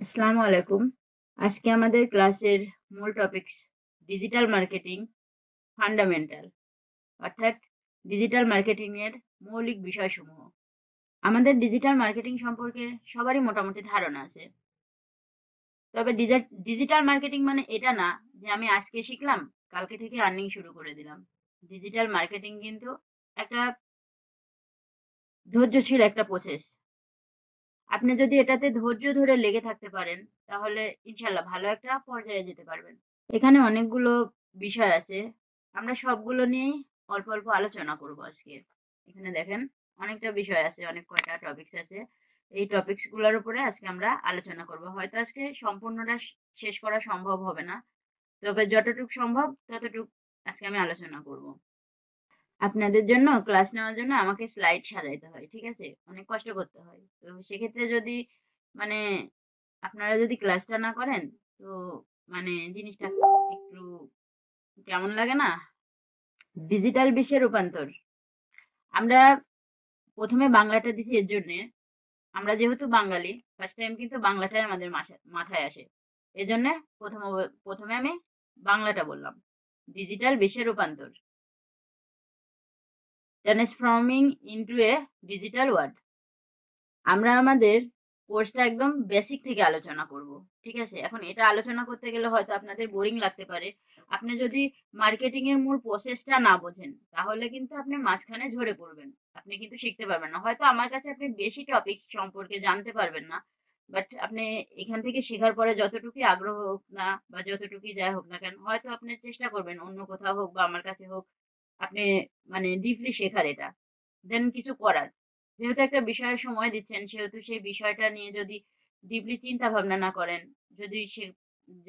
আসসালামু আলাইকুম। আজকে আমাদের ক্লাসের মূল টপিকস ডিজিটাল মার্কেটিং ফান্ডামেন্টাল, অর্থাৎ ডিজিটাল মার্কেটিং এর মৌলিক বিষয়সমূহ। আমাদের ডিজিটাল মার্কেটিং সম্পর্কে সবারই মোটামুটি ধারণা আছে। তবে ডিজিটাল মার্কেটিং মানে এটা না যে আমি আজকে শিখলাম কালকে থেকে আর্নিং শুরু করে দিলাম। ডিজিটাল মার্কেটিং কিন্তু একটা ধৈর্যশীল একটা প্রসেস। আপনি যদি এটাতে ধৈর্য ধরে লেগে থাকতে পারেন তাহলে ইনশাল্লাহ ভালো একটা পর্যায়ে যেতে পারবেন। এখানে অনেকগুলো বিষয় আছে, আমরা সবগুলো নিয়েই অল্প অল্প আলোচনা করব আজকে। এখানে দেখেন অনেকটা বিষয় আছে, অনেক কয়টা টপিকস আছে। এই টপিকস গুলোর উপরে আজকে আমরা আলোচনা করব। হয়তো আজকে সম্পূর্ণটা শেষ করা সম্ভব হবে না, তবে যতটুকু সম্ভব ততটুকু আজকে আমি আলোচনা করব। আপনাদের জন্য ক্লাস নেওয়ার জন্য আমাকে স্লাইড সাজাইতে হয়, ঠিক আছে, অনেক কষ্ট করতে হয়। তো সেক্ষেত্রে যদি মানে আপনারা যদি ক্লাসটা না করেন তো জিনিসটা একটু কেমন লাগে না? ডিজিটাল বিশ্বে রূপান্তর। আমরা প্রথমে বাংলাটা দিছি এর জন্য, আমরা যেহেতু বাঙালি ফার্স্ট টাইম কিন্তু বাংলাটাই আমাদের মাথায় আসে। এজন্য প্রথমে আমি বাংলাটা বললাম। ডিজিটাল বিশ্বে রূপান্তর, transforming into a digital world. আমরা আমাদের কোর্সটা একদম বেসিক থেকে আলোচনা করব, ঠিক আছে? এখন এটা আলোচনা করতে গেলে হয়তো আপনাদের বোরিং লাগতে পারে। আপনি যদি মার্কেটিং এর মূল প্রসেসটা না বোঝেন তাহলে কিন্তু আপনি মাঝখানে ঝরে পড়বেন, আপনি কিন্তু শিখতে পারবেন না। হয়তো আমার কাছে আপনি বেশি টপিক সম্পর্কে জানতে পারবেন না, বাট আপনি এখান থেকে শেখার পরে যতটুকুই আগ্রহ হোক না বা যতটুকুই যাই হোক না কেন, হয়তো আপনি চেষ্টা করবেন অন্য কোথাও হোক বা আমার কাছে হোক, আপনি ডিপলি শেখার এটা, দেন কিছু করার। যেহেতু একটা বিষয়ে সময় দিচ্ছেন সেহেতু সেই বিষয়টা নিয়ে যদি ডিপলি চিন্তা ভাবনা না করেন, যদি সে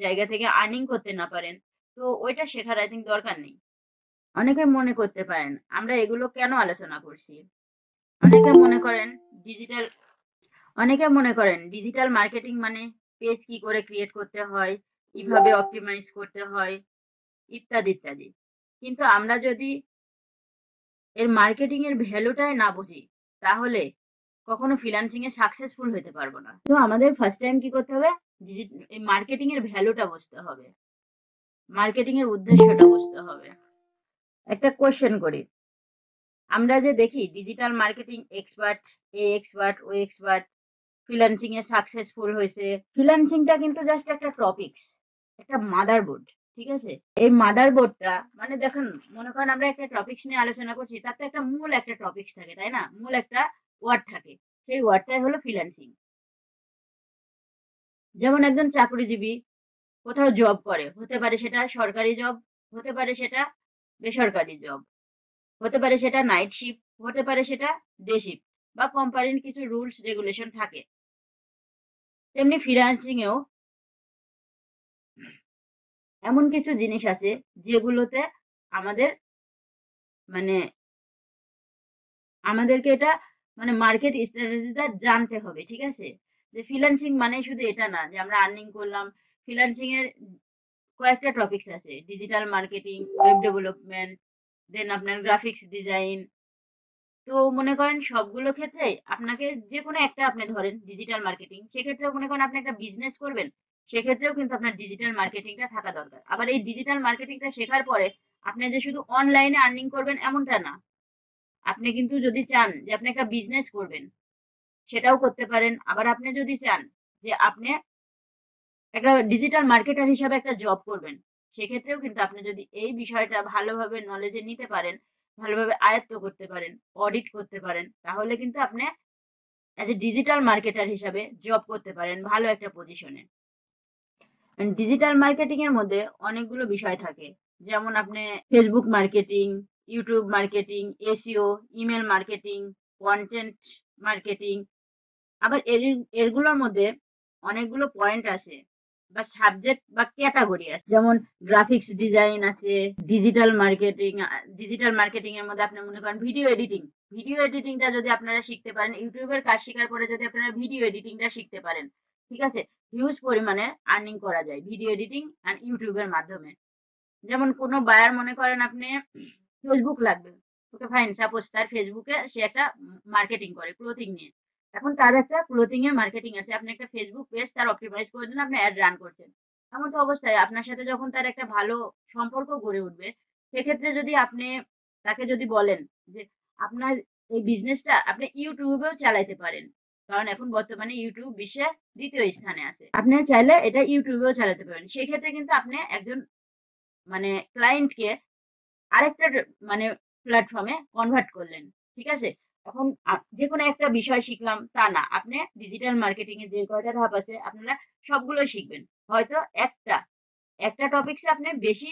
জায়গা থেকে আর্নিং করতে না পারেন, তো ওইটা শেখার আই থিঙ্ক দরকার নেই। অনেকে মনে করতে পারেন আমরা এগুলো কেন আলোচনা করছি। অনেকে মনে করেন ডিজিটাল ডিজিটাল মার্কেটিং মানে পেজ কি করে ক্রিয়েট করতে হয়, কিভাবে অপটিমাইজ করতে হয়, ইত্যাদি ইত্যাদি। কিন্তু আমরা যদি এর মার্কেটিং এর ভ্যালুটাই না বুঝি তাহলে কখনো ফ্রিল্যান্সিং এ সাকসেসফুল হতে পারবো না। তো আমাদের ফার্স্ট টাইম কি করতে হবে, এই মার্কেটিং এর ভ্যালুটা বুঝতে হবে, মার্কেটিং এর উদ্দেশ্যটা বুঝতে হবে। একটা কোশ্চেন করি, আমরা যে দেখি ডিজিটাল মার্কেটিং এক্সপার্ট, এ এক্সপার্ট, ও এক্সপার্ট ফ্রিল্যান্সিং এ সাকসেসফুল হয়েছে। ফ্রিল্যান্সিংটা কিন্তু জাস্ট একটা টপিকস, একটা মাদারবোর্ড, ঠিক আছে? এই মাদারবোর্ডটা দেখুন, মনে করেন আমরা একটা টপিকস নিয়ে আলোচনা করছি, তার তো একটা মূল একটা টপিকস থাকে, তাই না? মূল একটা ওয়ার্ড থাকে, সেই ওয়ার্ডটাই হলো ফ্রিল্যান্সিং। যেমন একজন চাকরিজীবী কোথাও জব করে, হতে পারে সেটা সরকারি জব, হতে পারে সেটা বেসরকারি জব, হতে পারে সেটা নাইট শিফট, হতে পারে সেটা ডে শিফট, বা কোম্পানির কিছু রুলস রেগুলেশন থাকে। তেমনি ফ্রিল্যান্সিং এও এমন কিছু জিনিস আছে যেগুলোতে আমাদের মানে আমাদেরকে এটা মার্কেট স্ট্র্যাটেজিটা জানতে হবে, ঠিক আছে? যে ফ্রিল্যান্সিং মানে শুধু এটা না যে আমরা আর্নিং করলাম। ফ্রিল্যান্সিং এর কয়েকটা টপিকস আছে, ডিজিটাল মার্কেটিং, ওয়েব ডেভেলপমেন্ট, দেন আপনার গ্রাফিক্স ডিজাইন। তো মনে করেন সবগুলো ক্ষেত্রে আপনাকে যে কোনো একটা আপনি ধরেন ডিজিটাল মার্কেটিং, সেক্ষেত্রে মনে করেন আপনি একটা বিজনেস করবেন, সেক্ষেত্রেও কিন্তু আপনার ডিজিটাল মার্কেটিংটা থাকা দরকার। আবার এই ডিজিটাল মার্কেটিংটা শেখার পরে আপনি যে শুধু অনলাইনে আর্নিং করবেন এমনটা না, আপনি কিন্তু যদি চান যে আপনি একটা বিজনেস করবেন সেটাও করতে পারেন। আবার আপনি যদি চান যে আপনি একটা ডিজিটাল মার্কেটার হিসাবে একটা জব করবেন, সেক্ষেত্রেও কিন্তু আপনি যদি এই বিষয়টা ভালোভাবে নলেজে নিতে পারেন, ভালোভাবে আয়ত্ত করতে পারেন, অডিট করতে পারেন, তাহলে কিন্তু আপনি অ্যাজ এ ডিজিটাল মার্কেটার হিসাবে জব করতে পারেন ভালো একটা পজিশনে। ডিজিটাল মার্কেটিং এর মধ্যে অনেকগুলো বিষয় থাকে, যেমন আপনি Facebook marketing, YouTube marketing, SEO, email marketing, content marketing. আবার এরগুলোর মধ্যে অনেকগুলো পয়েন্ট আছে বা সাবজেক্ট বা ক্যাটাগরি আছে, যেমন গ্রাফিক্স ডিজাইন আছে, ডিজিটাল মার্কেটিং। ডিজিটাল মার্কেটিং এর মধ্যে আপনি মনে করেন ভিডিও এডিটিং। ভিডিও এডিটিংটা যদি আপনারা শিখতে পারেন, ইউটিউবের কাজ শেখার পরে যদি আপনারা ভিডিও এডিটিংটা শিখতে পারেন, ঠিক আছে, হিউজ পরিমাণে আর্নিং করা যায় ভিডিও এডিটিং আর ইউটিউবের মাধ্যমে। যেমন কোনো বায়ার মনে করেন আপনি ফেসবুক লাগবে, ওকে ফাইন, সাপোজ তার ফেসবুকে সে একটা মার্কেটিং করে ক্লোথিং নিয়ে, এখন তার একটা ক্লোথিং এর মার্কেটিং আছে, আপনি একটা ফেসবুক পেজ তার অপটিমাইজ করে দিন, আপনি অ্যাড রান করছেন। এমন তো অবস্থায় আপনার সাথে যখন তার একটা ভালো সম্পর্ক গড়ে উঠবে, সেক্ষেত্রে যদি আপনি তাকে যদি বলেন যে আপনার এই বিজনেসটা আপনি ইউটিউবেও চালাইতে পারেন, কারণ এখন বর্তমানে ইউটিউব বিশ্বে দ্বিতীয় স্থানে আছে, আপনি চাইলে এটা ইউটিউবেও চালাতে পারেন। সেক্ষেত্রে কিন্তু আপনি একজন মানে ক্লায়েন্টকে আরেকটা মানে প্ল্যাটফর্মে কনভার্ট করলেন, ঠিক আছে। এখন যে কোনো একটা বিষয় শিখলাম তা না, আপনি ডিজিটাল মার্কেটিং এর যে কয়টা ধাপ আছে আপনারা সবগুলো শিখবেন। হয়তো একটা একটা টপিকসে আপনি বেশি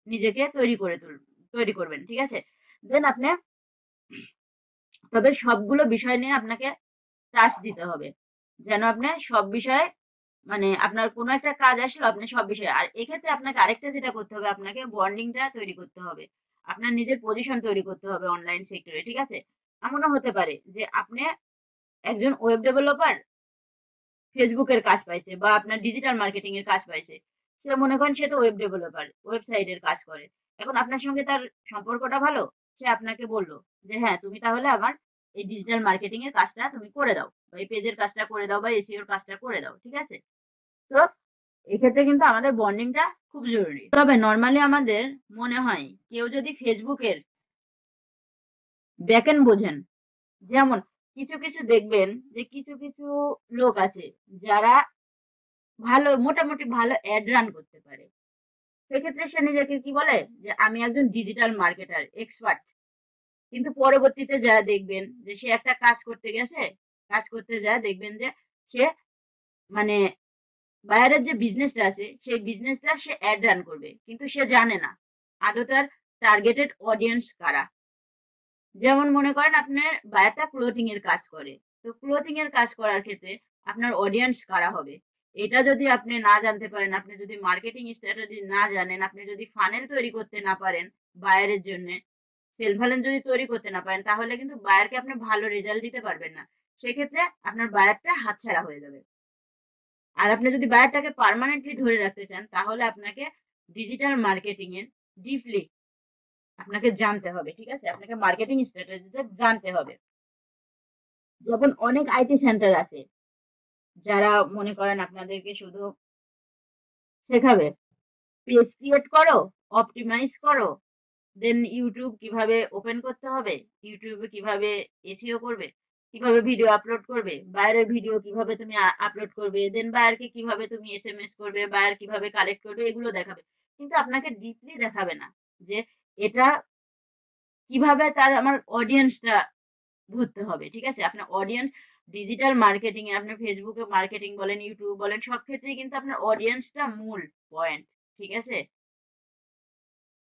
নিজেকে তৈরি করবেন, ঠিক আছে। দেন আপনি তবে সবগুলো বিষয় নিয়ে আপনাকে টাচ দিতে হবে, যেন আপনি সব বিষয়ে মানে আপনার কোনো একটা কাজ আসলো আপনি সব বিষয়ে। আর এক্ষেত্রে আপনাকে আরেকটা যেটা করতে হবে, আপনাকে বন্ডিংটা তৈরি করতে হবে, আপনার নিজের পজিশন তৈরি করতে হবে অনলাইন সেক্টরে, ঠিক আছে। এমনও হতে পারে যে আপনি একজন ওয়েব ডেভেলপার ফেসবুকের কাজ পাইছে বা আপনার ডিজিটাল মার্কেটিং এর কাজ পাইছে, সে মনে করেন সে তো ওয়েব ডেভেলপার, ওয়েবসাইটের কাজ করে। এখন আপনার সঙ্গে তার সম্পর্কটা ভালো, সে আপনাকে বললো যে হ্যাঁ তুমি তাহলে আমার এই ডিজিটাল মার্কেটিং এর কাজটা তুমি করে দাও, বা এই পেজের কাজটা করে দাও, বা এসইও এর কাজটা করে দাও, ঠিক আছে। তো এক্ষেত্রে কিন্তু আমাদের বন্ডিংটা খুব জরুরি। তবে নর্মালি আমাদের মনে হয় কেউ যদি ফেসবুকের ব্যাকএন্ড বোঝেন, যেমন কিছু কিছু দেখবেন যে কিছু কিছু লোক আছে যারা ভালো মোটামুটি ভালো অ্যাড রান করতে পারে, সেক্ষেত্রে সে নিজেকে কি বলে যে আমি একজন ডিজিটাল মার্কেটার এক্সপার্ট। কিন্তু পরবর্তীতে যা দেখবেন যে সে একটা কাজ করতে গেছে, কাজ করতে যায় দেখবেন যে সে মানে বাইরের যে বিজনেসটা আছে সেই বিজনেসটা সে অ্যাড রান করবে, কিন্তু সে জানে না আদৌ তার টার্গেটেড অডিয়েন্স কারা। যেমন মনে করেন আপনার বায়ারটা ক্লোথিং এর কাজ করে, তো ক্লোথিং এর কাজ করার ক্ষেত্রে আপনার অডিয়েন্স কারা হবে এটা যদি আপনি না জানতে পারেন, আপনি যদি মার্কেটিং স্ট্র্যাটেজি না জানেন, আপনি যদি ফানেল তৈরি করতে না পারেন বায়ারের জন্য, সেল ফানেল যদি তৈরি করতে না পারেন, তাহলে কিন্তু বায়ারকে আপনি ভালো রেজাল্ট দিতে পারবেন না। সেক্ষেত্রে আপনার বায়ারটা হাতছাড়া হয়ে যাবে। আর আপনি যদি বায়ারটাকে পার্মানেন্টলি ধরে রাখতে চান, তাহলে আপনাকে ডিজিটাল মার্কেটিং এর ডিপলি আপনাকে জানতে হবে, ঠিক আছে। আপনাকে মার্কেটিং স্ট্র্যাটেজিটা জানতে হবে। যেমন অনেক আইটি সেন্টার আছে যারা মনে করেন আপনাদেরকে শুধু শেখাবে পেজ ক্রিয়েট করো, অপটিমাইজ করো, দেন ইউটিউব কিভাবে ওপেন করতে হবে, ইউটিউবে কিভাবে এসইও করবে, কিভাবে ভিডিও আপলোড করবে, বাইরের ভিডিও কিভাবে তুমি আপলোড করবে, দেন বায়ারকে কিভাবে তুমি এসএমএস করবে, বায়ার কিভাবে কালেক্ট করবে, এগুলো দেখাবে। কিন্তু আপনাকে ডিপলি দেখাবে না যে এটা কিভাবে তার আমার অডিয়েন্সটা ধরতে হবে, ঠিক আছে। আপনার অডিয়েন্স ডিজিটাল মার্কেটিং এ আপনি ফেসবুকে মার্কেটিং বলেন, ইউটিউব বলেন, সব ক্ষেত্রেই কিন্তু আপনার অডিয়েন্সটা মূল পয়েন্ট, ঠিক আছে।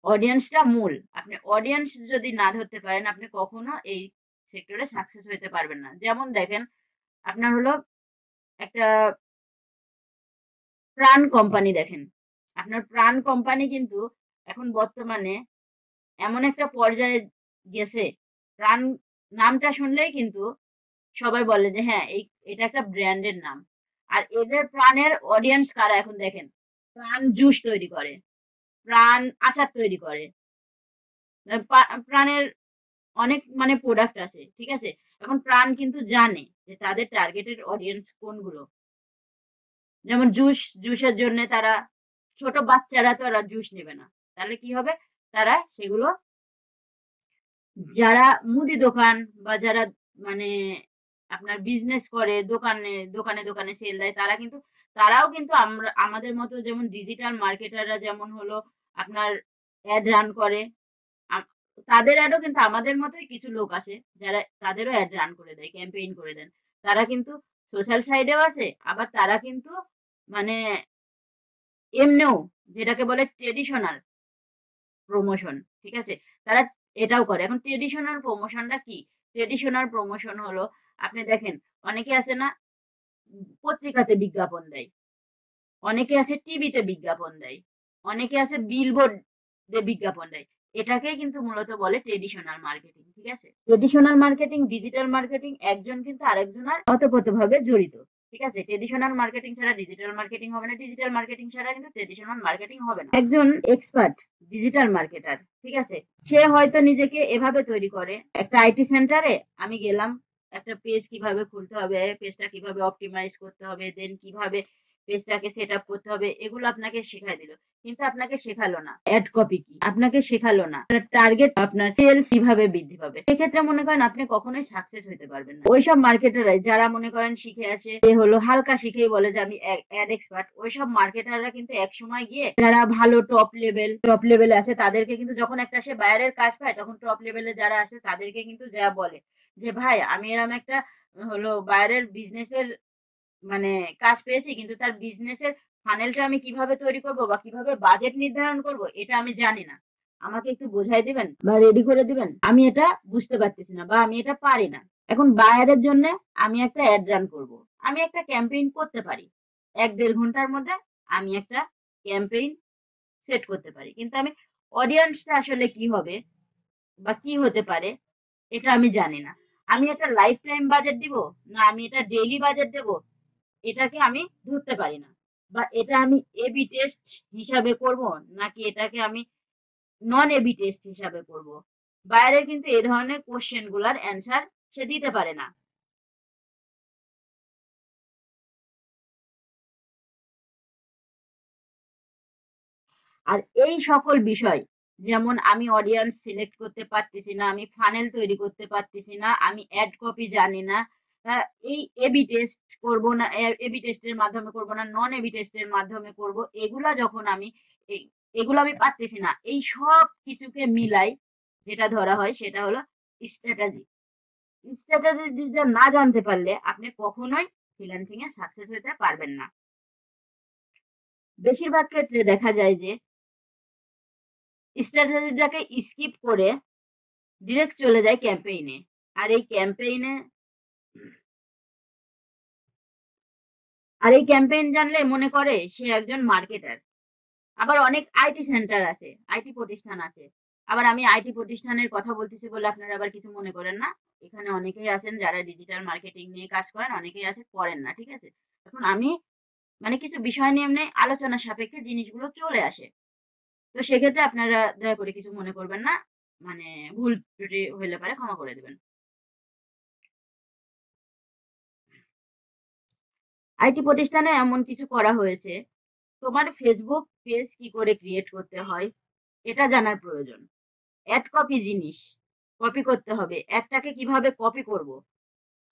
অডিয়েন্সটা মূল, আপনি অডিয়েন্স যদি না ধরতে পারেন আপনি কখনো এই সেক্টরে সাকসেস হতে পারবেন না। যেমন দেখেন আপনার হলো একটা প্রাণ কোম্পানি, দেখেন আপনার প্রাণ কোম্পানি কিন্তু এখন বর্তমানে এমন একটা পর্যায়ে গেছে, প্রাণ নামটা শুনলেই কিন্তু সবাই বলে যে হ্যাঁ এটা একটা ব্র্যান্ডের নাম। আর এদের প্রাণের অডিয়েন্স কারা এখন দেখেন, প্রাণ জুস তৈরি করে, প্রাণ আচার তৈরি করে, প্রাণের অনেক মানে প্রোডাক্ট আছে, ঠিক আছে। এখন প্রাণ কিন্তু জানে যে তাদের টার্গেটেড অডিয়েন্স কোনগুলো। যেমন জুসের জন্য তারা ছোট বাচ্চারা তো আর জুস নেবে না, তাহলে কি হবে, তারা সেগুলো যারা মুদি দোকান বা যারা মানে আপনার বিজনেস করে দোকানে দোকানে দোকানে সেল দেয়, তারা কিন্তু তারাও কিন্তু আমরা আমাদের মতো যেমন ডিজিটাল মার্কেটাররা যেমন হলো আপনার অ্যাড রান করে, তাদের অ্যাডও কিন্তু আমাদের মতোই কিছু লোক আছে যারা তাদেরও অ্যাড রান করে দেয়, ক্যাম্পেইন করে দেন। তারা কিন্তু সোশ্যাল সাইডেও আছে, আবার তারা কিন্তু মানে এমনিও যেটাকে বলে ট্রেডিশনাল প্রমোশন, ঠিক আছে, তারা এটাও করে। এখন ট্রেডিশনাল প্রমোশনটা কি, ট্রেডিশনাল প্রমোশন হলো আপনি দেখেন অনেকে আছে না পত্রিকাতে বিজ্ঞাপন দেয়, অনেকে আছে টিভিতে বিজ্ঞাপন দেয়, অনেকে আছে বিলবোর্ড বিজ্ঞাপন দেয়, এটাকেই কিন্তু মূলত বলে ট্রেডিশনাল মার্কেটিং, ঠিক আছে। ট্রেডিশনাল মার্কেটিং ডিজিটাল মার্কেটিং একজন কিন্তু আরেকজনের ওতপ্রোতভাবে জড়িত, ঠিক আছে। ট্রেডিশনাল মার্কেটিং ছাড়া ডিজিটাল মার্কেটিং হবে না, ডিজিটাল মার্কেটিং ছাড়া কিন্তু ট্রেডিশনাল মার্কেটিং হবে না। একজন এক্সপার্ট ডিজিটাল মার্কেটার, ঠিক আছে, সে হয়তো নিজেকে এভাবে তৈরি করে, একটা আইটি সেন্টারে আমি গেলাম, একটা পেজ কিভাবে খুলতে হবে, পেজটা কিভাবে অপটিমাইজ করতে হবে, দেন কিভাবে পেজটাকে সেট আপ করতে হবে, এগুলো আপনাকে শেখাই দিল, কিন্তু আপনাকে শেখালো না অ্যাড কপি কি, আপনাকে শেখালো না টার্গেট, আপনার সেলস কিভাবে বৃদ্ধি পাবে। সেক্ষেত্রে মনে করেন আপনি কখনোই সাকসেস হতে পারবেন না। ওইসব মার্কেটাররা যারা মনে করেন শিখে আসে, যে হলো হালকা শিখেই বলে যে আমি অ্যাড এক্সপার্ট, ওইসব মার্কেটাররা কিন্তু এক সময় গিয়ে যারা ভালো টপ লেভেলে আছে তাদেরকে কিন্তু, যখন একটা সে বাইরের কাজ পায়, তখন টপ লেভেলে যারা আসে তাদেরকে কিন্তু যা বলে যে ভাই আমি এরকম একটা হলো বাইরের বিজনেসের মানে কাজ পেয়েছি, কিন্তু তার বিজনেসের ফানেলটা আমি কিভাবে তৈরি করব বা কিভাবে বাজেট নির্ধারণ করব এটা আমি জানি না, আমাকে একটু বোঝাই দিবেন বা রেডি করে দিবেন, আমি এটা বুঝতে পারতেছি না বা আমি এটা পারি না। এখন বায়ারের জন্য আমি একটা অ্যাড রান করব, আমি একটা ক্যাম্পেইন করতে পারি, 1-1.5 ঘন্টার মধ্যে আমি একটা ক্যাম্পেইন সেট করতে পারি, কিন্তু আমি অডিয়েন্সটা আসলে কি হবে বা কি হতে পারে এটা আমি জানি না। আমি একটা লাইফ টাইম বাজেট দিব, না আমি এটা ডেইলি বাজেট দেব, এটাকে আমি ধরতে পারি না। বা এটা আমি এবি টেস্ট হিসাবে করব, নাকি এটাকে আমি নন এবি টেস্ট হিসাবে করব। বাইরে কিন্তু এই ধরনের কোশ্চেন গুলার অ্যান্সার সে দিতে পারে না। আর এই সকল বিষয়, যেমন আমি অডিয়েন্স সিলেক্ট করতে পারতেছি না, আমি ফানেল তৈরি করতে পারতেছি না, আমি অ্যাড কপি জানি না, এই এবি টেস্ট করব না, এবি টেস্টের মাধ্যমে করব না নন এবি টেস্টের মাধ্যমে করব, এগুলা যখন আমি এগুলো আমি পারতেছি না, এই সব কিছুকে মিলাই যেটা ধরা হয় সেটা হলো স্ট্র্যাটেজি। স্ট্র্যাটেজি না জানতে পারলে আপনি কখনোই ফ্রিল্যান্সিং এ সাকসেস হতে পারবেন না। বেশিরভাগ ক্ষেত্রে দেখা যায় যে স্ট্র্যাটেজিটাকে স্কিপ করে ডিরেক্ট চলে যায় ক্যাম্পেইনে। আর এই ক্যাম্পেইন জানলে মনে করে সে একজন মার্কেটার। আবার অনেক আইটি সেন্টার আছে, আইটি প্রতিষ্ঠান আছে। আবার আমি আইটি প্রতিষ্ঠানের কথা বলতেছি বলে আপনারা আবার কিছু মনে করেন না, এখানে অনেকেই আছেন যারা ডিজিটাল মার্কেটিং নিয়ে কাজ করেন, অনেকেই আছে করেন না, ঠিক আছে। এখন আমি মানে কিছু বিষয় নিয়ে এমনি আলোচনা সাপেক্ষে জিনিসগুলো চলে আসে, তো সেক্ষেত্রে আপনারা দয়া করে কিছু মনে করবেন না, মানে ভুল ত্রুটি হইলে পারে ক্ষমা করে দেবেন। আইটি প্রতিষ্ঠানে এমন কিছু করা হয়েছে, তোমার ফেসবুক পেজ কি করে ক্রিয়েট করতে হয় এটা জানার প্রয়োজন। অ্যাড কপি জিনিস কপি করতে হবে, একটাকে কিভাবে কপি করব,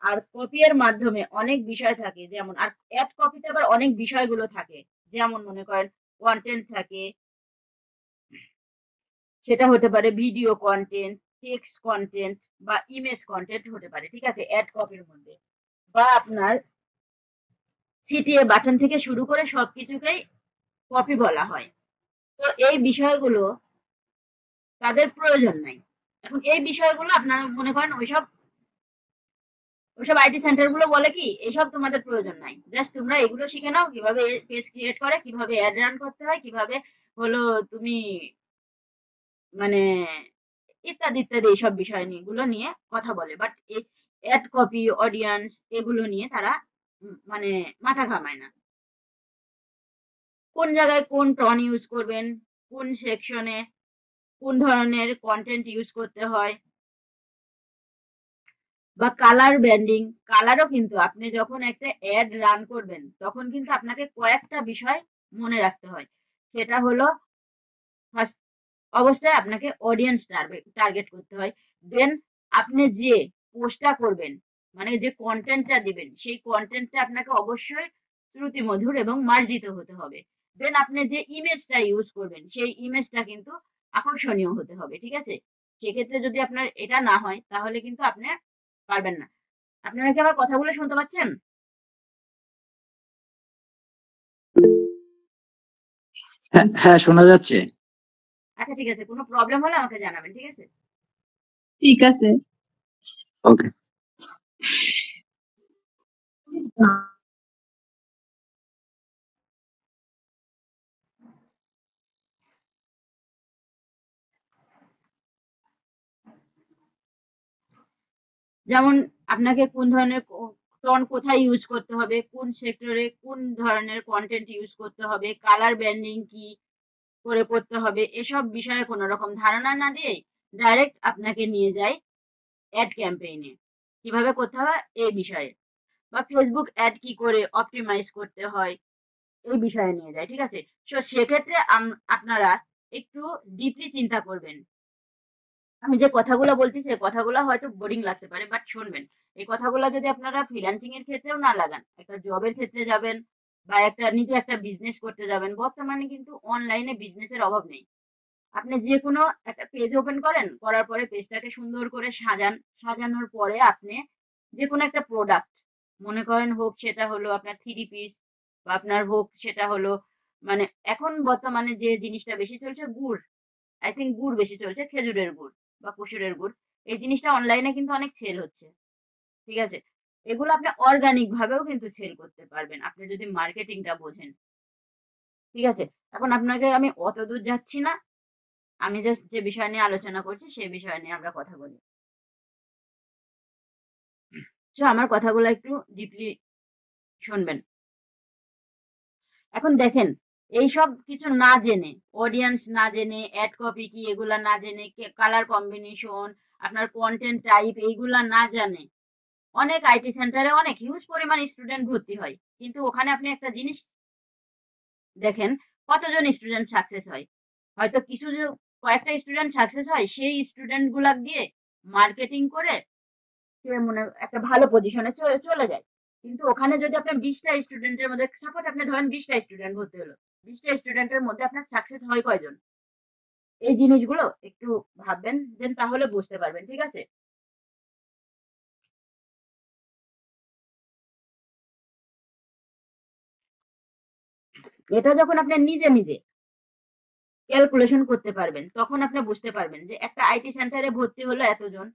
আর কপি এর মাধ্যমে অনেক বিষয় থাকে, যেমন আর অ্যাড কপিতে আবার অনেক বিষয়গুলো থাকে, যেমন মনে করেন কন্টেন্ট থাকে, সেটা হতে পারে ভিডিও কন্টেন্ট, টেক্সট কন্টেন্ট বা ইমেজ কন্টেন্ট হতে পারে, ঠিক আছে, অ্যাড কপির মধ্যে। বা আপনার সিটিএ বাটন থেকে শুরু করে সবকিছুকেই কপি বলা হয়। তো এই বিষয়গুলো তাদের প্রয়োজন নাই। এখন এই বিষয়গুলো আপনারা মনে করেন ওইসব আইটি সেন্টার গুলো বলে কি এইসব তোমাদের প্রয়োজন নাই, জাস্ট তোমরা এগুলো শিখে নাও, কিভাবে পেজ ক্রিয়েট করে, কিভাবে অ্যাড রান করতে হয়, কিভাবে হলো তুমি মানে ইত্যাদি ইত্যাদি এইসব বিষয় নিয়ে গুলো নিয়ে কথা বলে। বাট এই অ্যাড কপি, অডিয়েন্স, এগুলো নিয়ে তারা মানে মাথা ঘামায় না। কোন জায়গায় কোন টন ইউজ করবেন, কোন সেকশনে কোন ধরনের কন্টেন্ট ইউজ করতে হয়, বা কালার ব্যান্ডিং, কালারও কিন্তু আপনি যখন একটা অ্যাড রান করবেন তখন কিন্তু আপনাকে কয়েকটা বিষয় মনে রাখতে হয়। সেটা হলো ফার্স্ট অবস্থায় আপনাকে অডিয়েন্স টার্গেট করতে হয়, দেন আপনি যে পোস্টটা করবেন মানে যে কন্টেন্টটা দিবেন সেই কন্টেন্টটা আপনাকে অবশ্যই শ্রুতিমধুর এবং মার্জিত হতে হবে, দেন আপনি যে ইমেজটা ইউজ করবেন সেই ইমেজটা কিন্তু আকর্ষণীয় হতে হবে, ঠিক আছে। সেক্ষেত্রে যদি আপনার এটা না হয় তাহলে কিন্তু আপনি পারবেন না। আপনারা কি আমার কথাগুলো শুনতে পাচ্ছেন? হ্যাঁ হ্যাঁ, শোনা যাচ্ছে। আচ্ছা ঠিক আছে, কোনো প্রবলেম হলে আমাকে জানাবেন, ঠিক আছে। ঠিক আছে। ওকে। যেমন আপনাকে কোন ধরনের টন কোথায় ইউজ করতে হবে, কোন সেক্টরে কোন ধরনের কন্টেন্ট ইউজ করতে হবে, কালার ব্র্যান্ডিং কি করে করতে হবে, এসব বিষয়ে কোনো রকম ধারণা না দিয়ে ডাইরেক্ট আপনাকে নিয়ে যায় অ্যাড ক্যাম্পেইনে। কিভাবে করতে হয় এই বিষয়ে, বা ফেসবুক অ্যাড কি করে অপটিমাইজ করতে হয় এই বিষয়ে নিয়ে যায়। ঠিক আছে, তো সেক্ষেত্রে আপনারা একটু ডিপলি চিন্তা করবেন। আমি যে কথাগুলো বলছি সেই কথাগুলো হয়তো বোরিং লাগতে পারে, বাট শুনবেন। এই কথাগুলো যদি আপনারা ফ্রিল্যান্সিং এর ক্ষেত্রেও না লাগান, একটা জবের ক্ষেত্রে যাবেন বা নিজে একটা বিজনেস করতে যাবেন, বর্তমানে কিন্তু অনলাইনে বিজনেসের অভাব নেই। আপনি যে কোনো একটা পেজ ওপেন করেন, করার পরে পেজটাকে সুন্দর করে সাজান, সাজানোর পরে আপনি যে কোনো একটা প্রোডাক্ট, মনে করেন হোক সেটা হলো আপনার 3 পিস, বা আপনার হোক সেটা হলো মানে এখন বর্তমানে যে জিনিসটা বেশি চলছে গুড়, আই থিঙ্ক গুড় বেশি চলছে, খেজুরের গুড় বা কুসুরের গুড়। এই জিনিসটা অনলাইনে কিন্তু অনেক সেল হচ্ছে। ঠিক আছে, এগুলো আপনি অর্গানিক ভাবেও কিন্তু সেল করতে পারবেন আপনি যদি মার্কেটিংটা বোঝেন। ঠিক আছে, এখন আপনাকে আমি অত দূর যাচ্ছি না, আমি জাস্ট যে বিষয় নিয়ে আলোচনা করছি সেই বিষয় নিয়ে আমরা কথা বলি। তো আমার কথাগুলো একটু ডিপলি শুনবেন। এখন দেখেন, এইসব কিছু না জেনে, অডিয়েন্স না জেনে, অ্যাড কপি কি এগুলা না জেনে, কালার কম্বিনেশন, আপনার কন্টেন্ট টাইপ এইগুলা না জানে অনেক আইটি সেন্টারে অনেক হিউজ পরিমাণ স্টুডেন্ট ভর্তি হয়, কিন্তু ওখানে আপনি একটা জিনিস দেখেন, কতজন স্টুডেন্ট সাকসেস হয়। হয়তো কয়েকটা স্টুডেন্ট সাকসেস হয়, সেই স্টুডেন্ট গুলা দিয়ে মার্কেটিং করে সে মনে একটা ভালো পজিশনে চলে যায়। কিন্তু ওখানে যদি আপনার 20টা স্টুডেন্টের মধ্যে, সাপোজ আপনি ধরেন 20টা স্টুডেন্ট ভর্তি হলো, 20টা স্টুডেন্টের মধ্যে আপনার সাকসেস হয় কয়জন, এই জিনিসগুলো একটু ভাববেন, দেন তাহলে বুঝতে পারবেন। ঠিক আছে, এটা যখন আপনি নিজে নিজে ক্যালকুলেশন করতে পারবেন, তখন আপনি বুঝতে পারবেন যে একটা আইটি সেন্টারে ভর্তি হলো এতজন,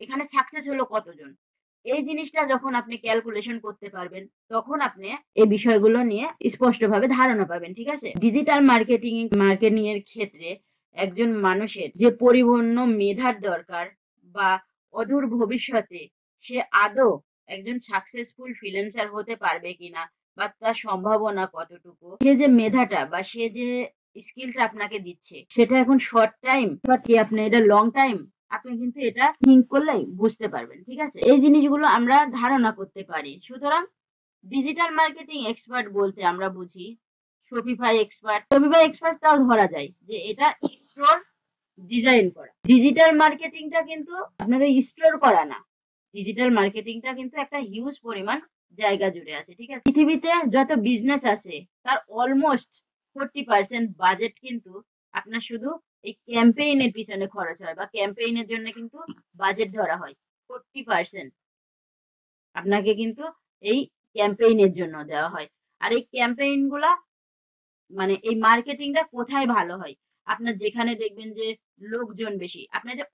এখানে সাকসেস হলো কতজন। এই জিনিসটা যখন আপনি ক্যালকুলেশন করতে পারবেন, তখন আপনি এই বিষয়গুলো নিয়ে স্পষ্টভাবে ধারণা পাবেন। ঠিক আছে, ডিজিটাল মার্কেটিং এর ক্ষেত্রে একজন মানুষের যে পরিপূর্ণ মেধার দরকার, বা অদূর ভবিষ্যতে সে আদৌ একজন সাকসেসফুল ফ্রিল্যান্সার হতে পারবে কিনা, বা তার সম্ভাবনা কতটুকু, সে যে মেধাটা বা সে যে স্কিলটা আপনাকে দিচ্ছে সেটা এখন শর্ট কি আপনি এটা লং টাইম, আপনি কিন্তু এটা থিঙ্ক করলেই বুঝতে পারবেন। ঠিক আছে, এই জিনিসগুলো আমরা ধারণা করতে পারি। সুতরাং ডিজিটাল মার্কেটিং এক্সপার্ট বলতে আমরা বুঝি শপিফাই এক্সপার্ট তাও ধরা যায় যে এটা স্টোর ডিজাইন করা। ডিজিটাল মার্কেটিংটা কিন্তু আপনার ওই স্টোর করা না, ডিজিটাল মার্কেটিংটা কিন্তু একটা হিউজ পরিমাণ জায়গা জুড়ে আছে। ঠিক আছে, পৃথিবীতে যত বিজনেস আছে তার অলমোস্ট 40% বাজেট কিন্তু আপনার শুধু এই ক্যাম্পেইনের পিছনে খরচ হয়, বা ক্যাম্পেইনের জন্য কিন্তু বাজেট ধরা হয়। 40% আপনাকে কিন্তু এই ক্যাম্পেইনের জন্য দেওয়া হয়। আর এই ক্যাম্পেইন গুলা মানে এই মার্কেটিংটা কোথায় ভালো হয়, আপনার যেখানে দেখবেন যে লোকজন বেশি, আপনার যে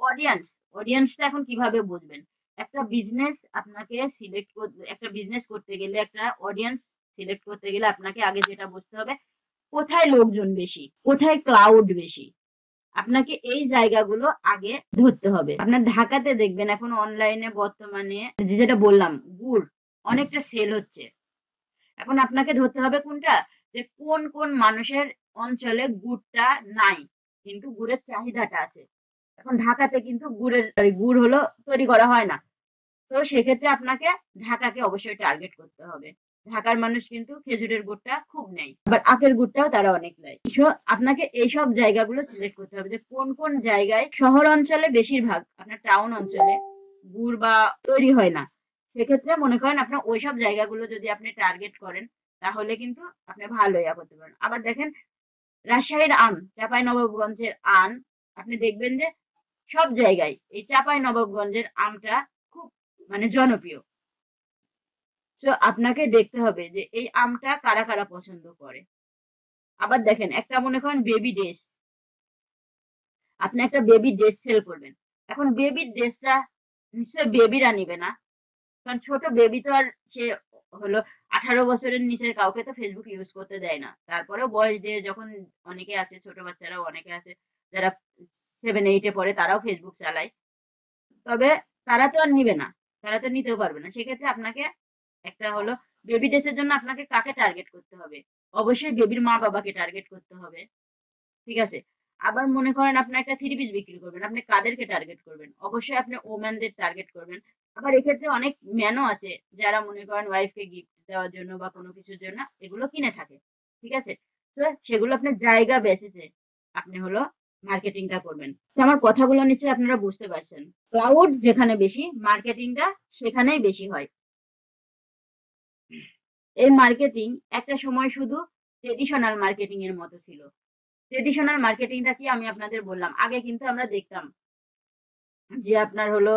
অডিয়েন্সটা এখন কিভাবে বুঝবেন। একটা বিজনেস করতে গেলে, একটা অডিয়েন্স সিলেক্ট করতে গেলে আপনাকে আগে যেটা বুঝতে হবে, কোথায় লোকজন বেশি, কোথায় ক্রাউড বেশি, আপনাকে এই জায়গাগুলো আগে ধরতে হবে। আপনার ঢাকাতে দেখবেন এখন অনলাইনে বর্তমানে যেটা বললাম গুড় অনেকটা সেল হচ্ছে। এখন আপনাকে ধরতে হবে কোনটা, যে কোন কোন মানুষের অঞ্চলে গুড়টা নাই কিন্তু গুড়ের চাহিদাটা আছে। এখন ঢাকাতে কিন্তু গুড় হলো তৈরি করা হয় না, তো সেক্ষেত্রে আপনাকে ঢাকাকে অবশ্যই টার্গেট করতে হবে। ঢাকার মানুষ কিন্তু খেজুরের গুড়টা খুব নেয়, আবার আখের গুড়টাও তারা অনেক নেয়। আপনাকে এইসব জায়গাগুলো সিলেক্ট করতে হবে যে কোন কোন জায়গায়, শহর অঞ্চলে বেশিরভাগ, আপনার টাউন অঞ্চলে গুড় বা তৈরি হয় না। সেক্ষেত্রে মনে করেন আপনার ওইসব জায়গাগুলো যদি আপনি টার্গেট করেন, তাহলে কিন্তু আপনি ভালো ইয়া করতে পারেন। আবার দেখেন, রাজশাহীর আম, চাঁপাইনবাবগঞ্জের আম, আপনি দেখবেন যে সব জায়গায় এই চাঁপাইনবাবগঞ্জের আমটা খুব মানে জনপ্রিয়। তো আপনাকে দেখতে হবে যে এই আমটা কারা কারা পছন্দ করে। আবার দেখেন, একটা মনে করেন বেবি ড্রেস, আপনি একটা বেবি ড্রেস সেল করবেন। এখন বেবি ড্রেসটা নিশ্চয় বেবিরা নিবে না, কারণ ছোট বেবি তো আর সে হলো 18 বছরের নিচে কাউকে তো ফেসবুক ইউজ করতে দেয় না। তারপরেও বয়স দিয়ে যখন অনেকে আছে, ছোট বাচ্চারাও অনেকে আছে যারা 7-8-এ পড়ে, তারাও ফেসবুক চালায়। তবে তারা তো আর নিবে না, তারা তো নিতেও পারবে না। সেক্ষেত্রে আপনাকে একটা হলো বেবি ড্রেসের জন্য আপনাকে কাকে টার্গেট করতে হবে, অবশ্যই বেবির মা বাবাকে টার্গেট করতে হবে। ঠিক আছে, আবার মনে করেন আপনি একটা 3 পিস বিক্রি করবেন, আপনি কাদেরকে টার্গেট করবেন, অবশ্যই আপনি ওম্যানদের টার্গেট করবেন। আবার এক্ষেত্রে অনেক ম্যানও আছে যারা মনে করেন ওয়াইফকে গিফট দেওয়ার জন্য বা কোনো কিছুর জন্য এগুলো কিনে থাকে, ঠিক আছে। তো সেগুলো আপনার জায়গা বেসিসে আপনি হলো মার্কেটিংটা করবেন। তো আমার কথাগুলো নিশ্চয়ই আপনারা বুঝতে পারছেন। ক্লাউড যেখানে বেশি, মার্কেটিংটা সেখানেই বেশি হয়। এই মার্কেটিং একটা সময় শুধু ট্রেডিশনাল মার্কেটিং এর মতো ছিল। ট্রেডিশনাল মার্কেটিংটা কি আমি আপনাদের বললাম, আগে কিন্তু আমরা দেখতাম যে আপনার হলো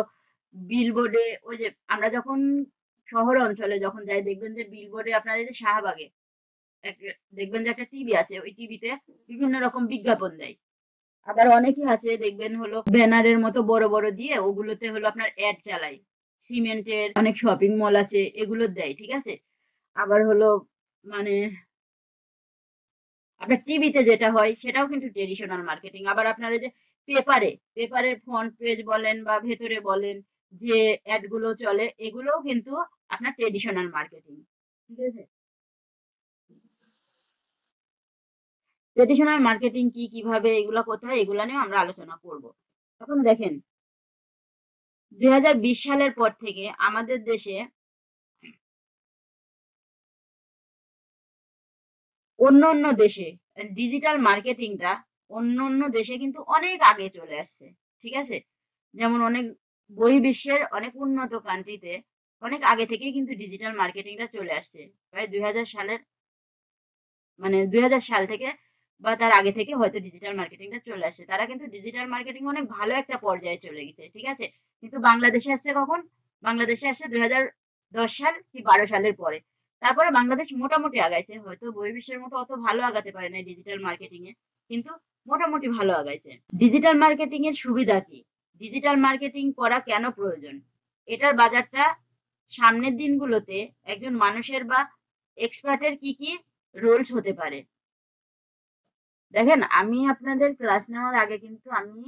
বিলবোর্ডে, ওই যে আমরা যখন শহর অঞ্চলে যখন যাই দেখবেন যে বিলবোর্ডে আপনার এই যে শাহবাগে দেখবেন যে একটা টিভি আছে, ওই টিভিতে বিভিন্ন রকম বিজ্ঞাপন দেয়। আবার অনেকে আছে দেখবেন হলো ব্যানারের মতো বড় বড় দিয়ে ওগুলোতে হলো আপনার অ্যাড চালায়। সিমেন্টের অনেক শপিং মল আছে, এগুলো দেয়, ঠিক আছে। আবার হলো মানে আপনার টিভিতে যেটা হয় সেটাও কিন্তু ট্রেডিশনাল মার্কেটিং। আবার আপনার এই যে পেপারের ফ্রন্ট পেজ বলেন বা ভেতরে বলেন যে অ্যাড গুলো চলে, এগুলোও কিন্তু আপনার ট্রেডিশনাল মার্কেটিং, ঠিক আছে। ট্রেডিশনাল মার্কেটিং কি, কিভাবে এগুলা কোথায়, এগুলা নিয়ে আমরা আলোচনা করব। এখন দেখেন 2020 সালের পর থেকে আমাদের দেশে অন্য অন্য দেশে ডিজিটাল মার্কেটিংটা অন্য অন্য দেশে কিন্তু অনেক আগে চলে আসছে, ঠিক আছে। যেমন অনেক বহির্বিশ্বের অনেক উন্নত কান্ট্রিতে অনেক আগে থেকেই কিন্তু ডিজিটাল মার্কেটিংটা চলে আসছে। প্রায় 2000 সালের মানে 2000 সাল থেকে বা তার আগে থেকে হয়তো ডিজিটাল মার্কেটিংটা চলে আসছে। তারা কিন্তু ডিজিটাল মার্কেটিং অনেক ভালো একটা পর্যায়ে চলে গেছে, ঠিক আছে। কিন্তু বাংলাদেশে আসছে কখন? বাংলাদেশে আসছে 2010 সাল কি 12 সালের পরে। তারপরে বাংলাদেশ মোটামুটি আগাইছে, হয়তো বহির্বিশ্বের মতো অত ভালো আগাতে পারে না ডিজিটাল মার্কেটিং এ, কিন্তু মোটামুটি ভালো আগাইছে। ডিজিটাল মার্কেটিং এর সুবিধা কি, ডিজিটাল মার্কেটিং করা কেন প্রয়োজন, এটার বাজারটা সামনের দিনগুলোতে একজন মানুষের বা এক্সপার্টের কি কি রোলস হতে পারে। দেখেন আমি আপনাদের ক্লাস নেওয়ার আগে কিন্তু আমি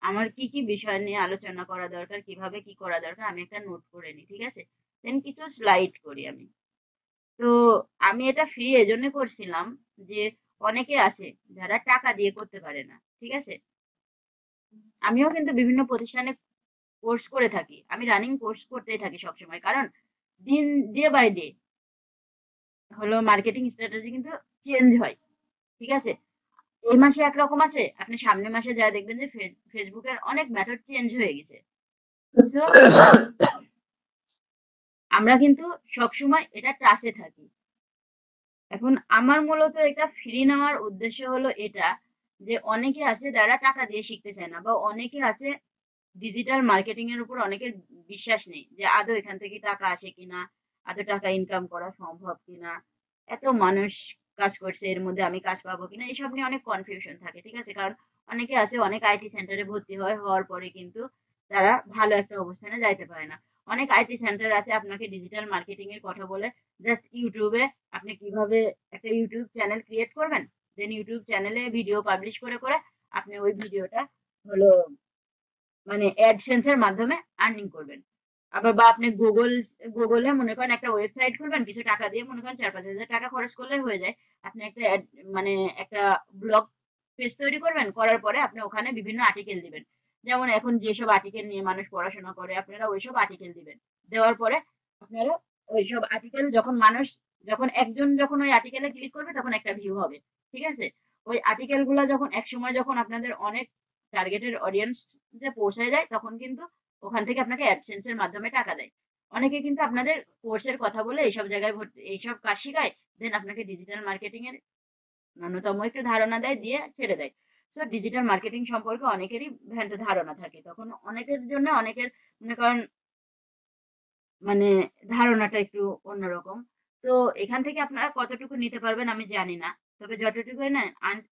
আমার কি কি বিষয় নিয়ে আলোচনা করা দরকার, কিভাবে কি করা দরকার আমি একটা নোট করে নিই, ঠিক আছে। দেন কিছু স্লাইড করি আমি। তো আমি এটা ফ্রি এজন্য করছিলাম যে অনেকে আছে যারা টাকা দিয়ে করতে পারে না, ঠিক আছে। আমিও কিন্তু বিভিন্ন প্রতিষ্ঠানে কোর্স করে থাকি, আমি রানিং কোর্স করতেই থাকি সবসময়, কারণ দিন ডে বাই ডে হলো মার্কেটিং স্ট্র্যাটেজি কিন্তু চেঞ্জ হয়, ঠিক আছে। এই মাসে একরকম আছে, আপনি সামনের মাসে যা দেখবেন যে ফেসবুকের অনেক মেথড চেঞ্জ হয়ে গেছে। So, আমরা কিন্তু সবসময় এটা টাচে থাকি। এখন আমার মূলত এটা ফ্রি নেওয়ার উদ্দেশ্য হলো এটা যে অনেকে আছে যারা টাকা দিয়ে শিখতে চায় না, বা অনেকে আছে ডিজিটাল মার্কেটিং এর উপর অনেকের বিশ্বাস নেই যে আদৌ এখান থেকে টাকা আসে কিনা, আদৌ টাকা ইনকাম করা সম্ভব কিনা, এত মানুষ কাজ করছে এর মধ্যে আমি কাজ পাবো কিনা, এইসব নিয়ে অনেক কনফিউশন থাকে, ঠিক আছে। কারণ অনেকে আছে অনেক আইটি সেন্টারে ভর্তি হওয়ার পরে কিন্তু তারা ভালো একটা অবস্থানে যাইতে পারে না। অনেক আইটি সেন্টার আছে আপনাকে ডিজিটাল মার্কেটিং এর কথা বলে জাস্ট ইউটিউবে আপনি কিভাবে একটা ইউটিউব চ্যানেল ক্রিয়েট করবেন, দেন ইউটিউব চ্যানেলে ভিডিও পাবলিশ করে করে আপনি ওই ভিডিওটা হলো মানে অ্যাডসেন্স এর মাধ্যমে আর্নিং করবেন। আবার বা আপনি গুগলে মনে করেন একটা ওয়েবসাইট খুলবেন, কিছু টাকা দিয়ে মনে করেন 4-5 হাজার টাকা খরচ করলে হয়ে যায়। আপনি একটা মানে একটা ব্লগ পেজ তৈরি করবেন, করার পরে আপনি ওখানে বিভিন্ন আর্টিকেল দিবেন। যেমন এখন যেসব আর্টিকেল নিয়ে মানুষ পড়াশোনা করে আপনারা ওইসব আর্টিকেল দিবেন। দেওয়ার পরে আপনারা ওইসব আর্টিকেল যখন একজন যখন ওই আর্টিকেলে ক্লিক করবে তখন একটা ভিউ হবে, ঠিক আছে। ওই আর্টিকেল গুলা যখন একসময় যখন আপনাদের অনেক টার্গেটেড অডিয়েন্স যে পৌঁছায় যায় তখন কিন্তু ওখান থেকে আপনাকে অ্যাডসেন্স এর মাধ্যমে টাকা দেয়। অনেকে কিন্তু আপনাদের কোর্সের কথা বলে এইসব জায়গায় এইসব কাজ শিখায়, দেন আপনাকে ডিজিটাল মার্কেটিং এর ন্যূনতম একটু ধারণা দেয়, দিয়ে ছেড়ে দেয়। সো ডিজিটাল মার্কেটিং সম্পর্কে অনেকেরই ভ্রান্ত ধারণা থাকে, তখন অনেকের জন্য অনেকের মনে করেন মানে ধারণাটা একটু অন্যরকম। তো এখান থেকে আপনারা কতটুকু নিতে পারবেন আমি জানি না, তবে যতটুকু না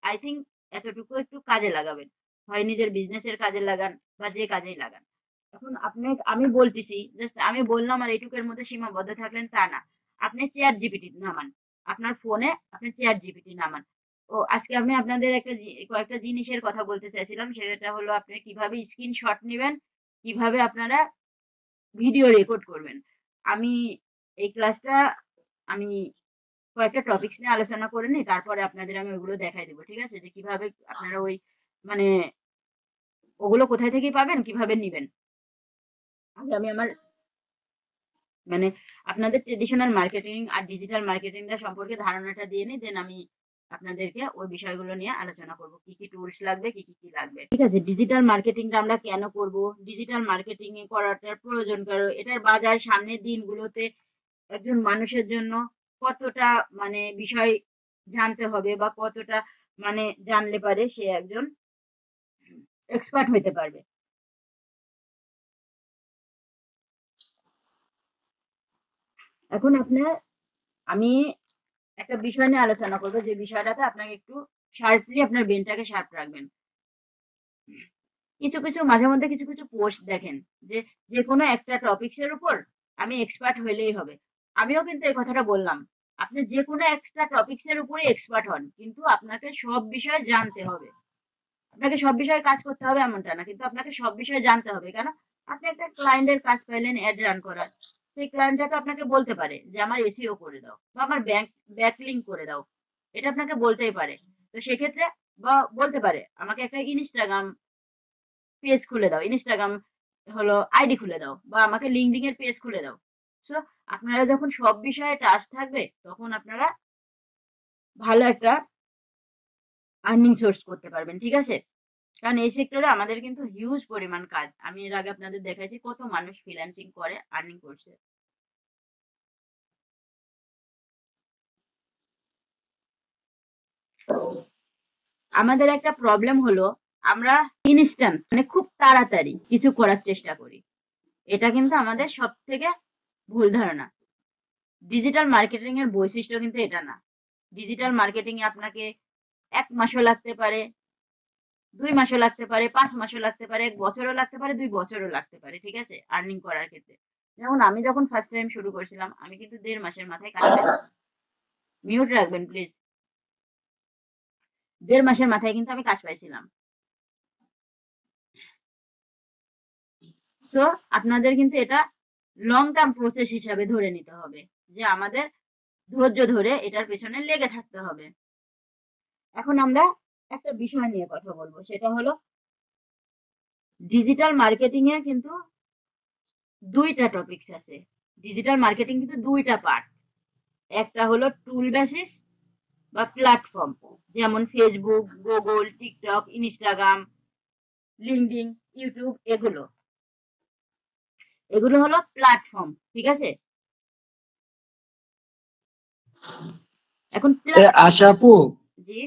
আই থিঙ্ক এতটুকু একটু কাজে লাগাবেন, হয় নিজের বিজনেসের কাজে লাগান বা যে কাজেই লাগান। এখন আপনি আমি বলতেছি জাস্ট আমি বললাম আর এইটুকের মধ্যে সীমাবদ্ধ থাকলেন তা না। আপনি চ্যাট জিপিটি নামান, আপনার ফোনে আপনি চ্যাট জিপিটি নামান। ও আজকে আমি আপনাদের কয়েকটা জিনিসের কথা বলতে চাইছিলাম, সেটা হলো আপনি কিভাবে স্ক্রিনশট নেবেন, কিভাবে আপনারা ভিডিও রেকর্ড করবেন। আমি এই ক্লাসটা আমি কয়েকটা টপিকস নিয়ে আলোচনা করে নিই, তারপরে আপনাদের আমি ওগুলো দেখাই দেবো, ঠিক আছে, যে কিভাবে আপনারা ওই মানে ওগুলো কোথায় থেকে পাবেন, কিভাবে নিবেন। আগে আমি আমার মানে আপনাদের ট্রেডিশনাল মার্কেটিং আর ডিজিটাল মার্কেটিংটা সম্পর্কে ধারণাটা দিয়ে নিই, দেন আমি আপনাদেরকে ওই বিষয়গুলো নিয়ে আলোচনা করব, কি কি টুলস লাগবে, কি কি লাগবে। ঠিক আছে, ডিজিটাল মার্কেটিংটা আমরা কেন করব, ডিজিটাল মার্কেটিং এ করাটার প্রয়োজন কেন, এটার বাজার সামনের দিনগুলোতে একজন মানুষের জন্য কতটা বিষয় জানতে হবে, বা কতটা জানলে পারে সে একজন এক্সপার্ট হতে পারবে। এখন আমি একটা বিষয় নিয়ে আলোচনা করবো, যে বিষয়টাতে আপনাকে একটু শার্পলি আপনার ব্রেনটাকে শার্প রাখবেন। কিছু কিছু মাঝে মধ্যে কিছু কিছু পোস্ট দেখেন যে যে কোনো একটা টপিকস এর উপর আমি এক্সপার্ট হইলেই হবে। আমিও কিন্তু এই কথাটা বললাম, আপনি যে কোনো একটা টপিকস এর উপরে এক্সপার্ট হন, কিন্তু আপনাকে সব বিষয় জানতে হবে। আপনাকে সব বিষয়ে কাজ করতে হবে এমনটা না, কিন্তু আপনাকে সব বিষয়ে জানতে হবে। কেন? আপনি একটা ক্লায়েন্টের কাজ পাইলেন অ্যাড রান করার, সেই ক্লায়েন্টটা তো আপনাকে বলতে পারে যে আমার এসইও করে দাও, বা আমার ব্যাকলিঙ্ক করে দাও, এটা আপনাকে বলতেই পারে। তো সেক্ষেত্রে বা বলতে পারে আমাকে একটা ইনস্টাগ্রাম পেজ খুলে দাও, ইনস্টাগ্রাম হলো আইডি খুলে দাও, বা আমাকে লিঙ্কডিন এর পেজ খুলে দাও। সো আপনারা যখন সব বিষয়ে টাচ থাকবে, তখন আপনারা ভালো একটা আর্নিং সোর্স করতে পারবেন। ঠিক আছে, কারণ এই সেক্টরে আমাদের কিন্তু হিউজ পরিমাণ কাজ। আমি এর আগে আপনাদের দেখাইছি কত মানুষ ফ্রিল্যান্সিং করে আর্নিং করছে। আমাদের একটা প্রবলেম হলো, আমরা ইনস্ট্যান্ট খুব তাড়াতাড়ি কিছু করার চেষ্টা করি। এটা কিন্তু আমাদের সব থেকে ভুল ধারণা। ডিজিটাল মার্কেটিং এর বৈশিষ্ট্য কিন্তু এটা না। ডিজিটাল মার্কেটিং এ আপনাকে 1 মাসও লাগতে পারে, 2 মাসও লাগতে পারে, 5 মাসও লাগতে পারে, 1 বছরও লাগতে পারে, 2 বছরও লাগতে পারে। ঠিক আছে, আর্নিং করার ক্ষেত্রে। যেমন আমি যখন ফার্স্ট টাইম শুরু করেছিলাম, আমি কিন্তু 1.5 মাসের মাথায় কাজ পেয়েছিলাম। মিউট রাখবেন প্লিজ। 1.5 মাসের মাথায় কিন্তু আমি কাজ পাইছিলাম। সো আপনাদের কিন্তু এটা লং টার্ম প্রসেস হিসাবে ধরে নিতে হবে, যে আমাদের ধৈর্য ধরে এটার পেছনে লেগে থাকতে হবে। এখন আমরা একটা বিষয় নিয়ে কথা বলবো, সেটা হলো ডিজিটাল মার্কেটিং এর কিন্তু 2টা টপিকস আছে। ডিজিটাল মার্কেটিং কিন্তু 2টা পার্ট। একটা হলো টুল বেসিস বা প্ল্যাটফর্ম, যেমন Facebook, Google, TikTok, Instagram, LinkedIn, YouTube, এগুলো হলো প্ল্যাটফর্ম। ঠিক আছে, এখন আশা আপু, জি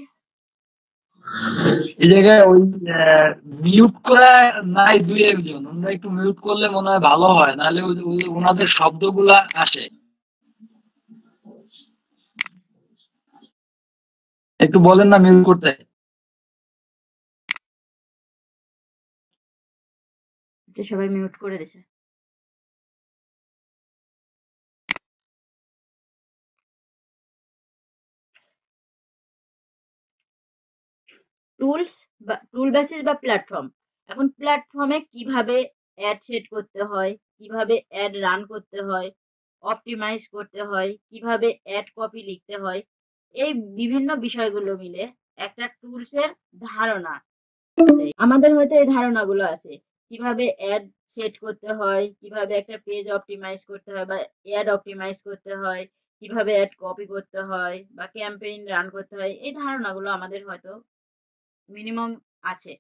এই জায়গায় ওই মিউট করা নাই দুই একজন, ওনারা একটু মিউট করলে মনে হয় ভালো হয়, নাহলে ওনাদের শব্দগুলা আসে। একটু বলেন না মিউট করতে। সবাই মিউট করে দিছে। টুলস বা টুল বেসিস বা প্ল্যাটফর্ম। এখন প্ল্যাটফর্মে কিভাবে অ্যাড সেট করতে হয়, কিভাবে অ্যাড রান করতে হয়, অপটিমাইজ করতে হয়, কিভাবে অ্যাড কপি লিখতে হয়, এই বিভিন্ন বিষয়গুলো মিলে একটা টুলস এর ধারণা। আমাদের হয়তো এই ধারণাগুলো আছে, কিভাবে অ্যাড সেট করতে হয়, কিভাবে একটা পেজ অপটিমাইজ করতে হয় বা অ্যাড অপটিমাইজ করতে হয়, কিভাবে অ্যাড কপি করতে হয় বা ক্যাম্পেইন রান করতে হয়, এই ধারণাগুলো আমাদের হয়তো মিনিমাম আছে।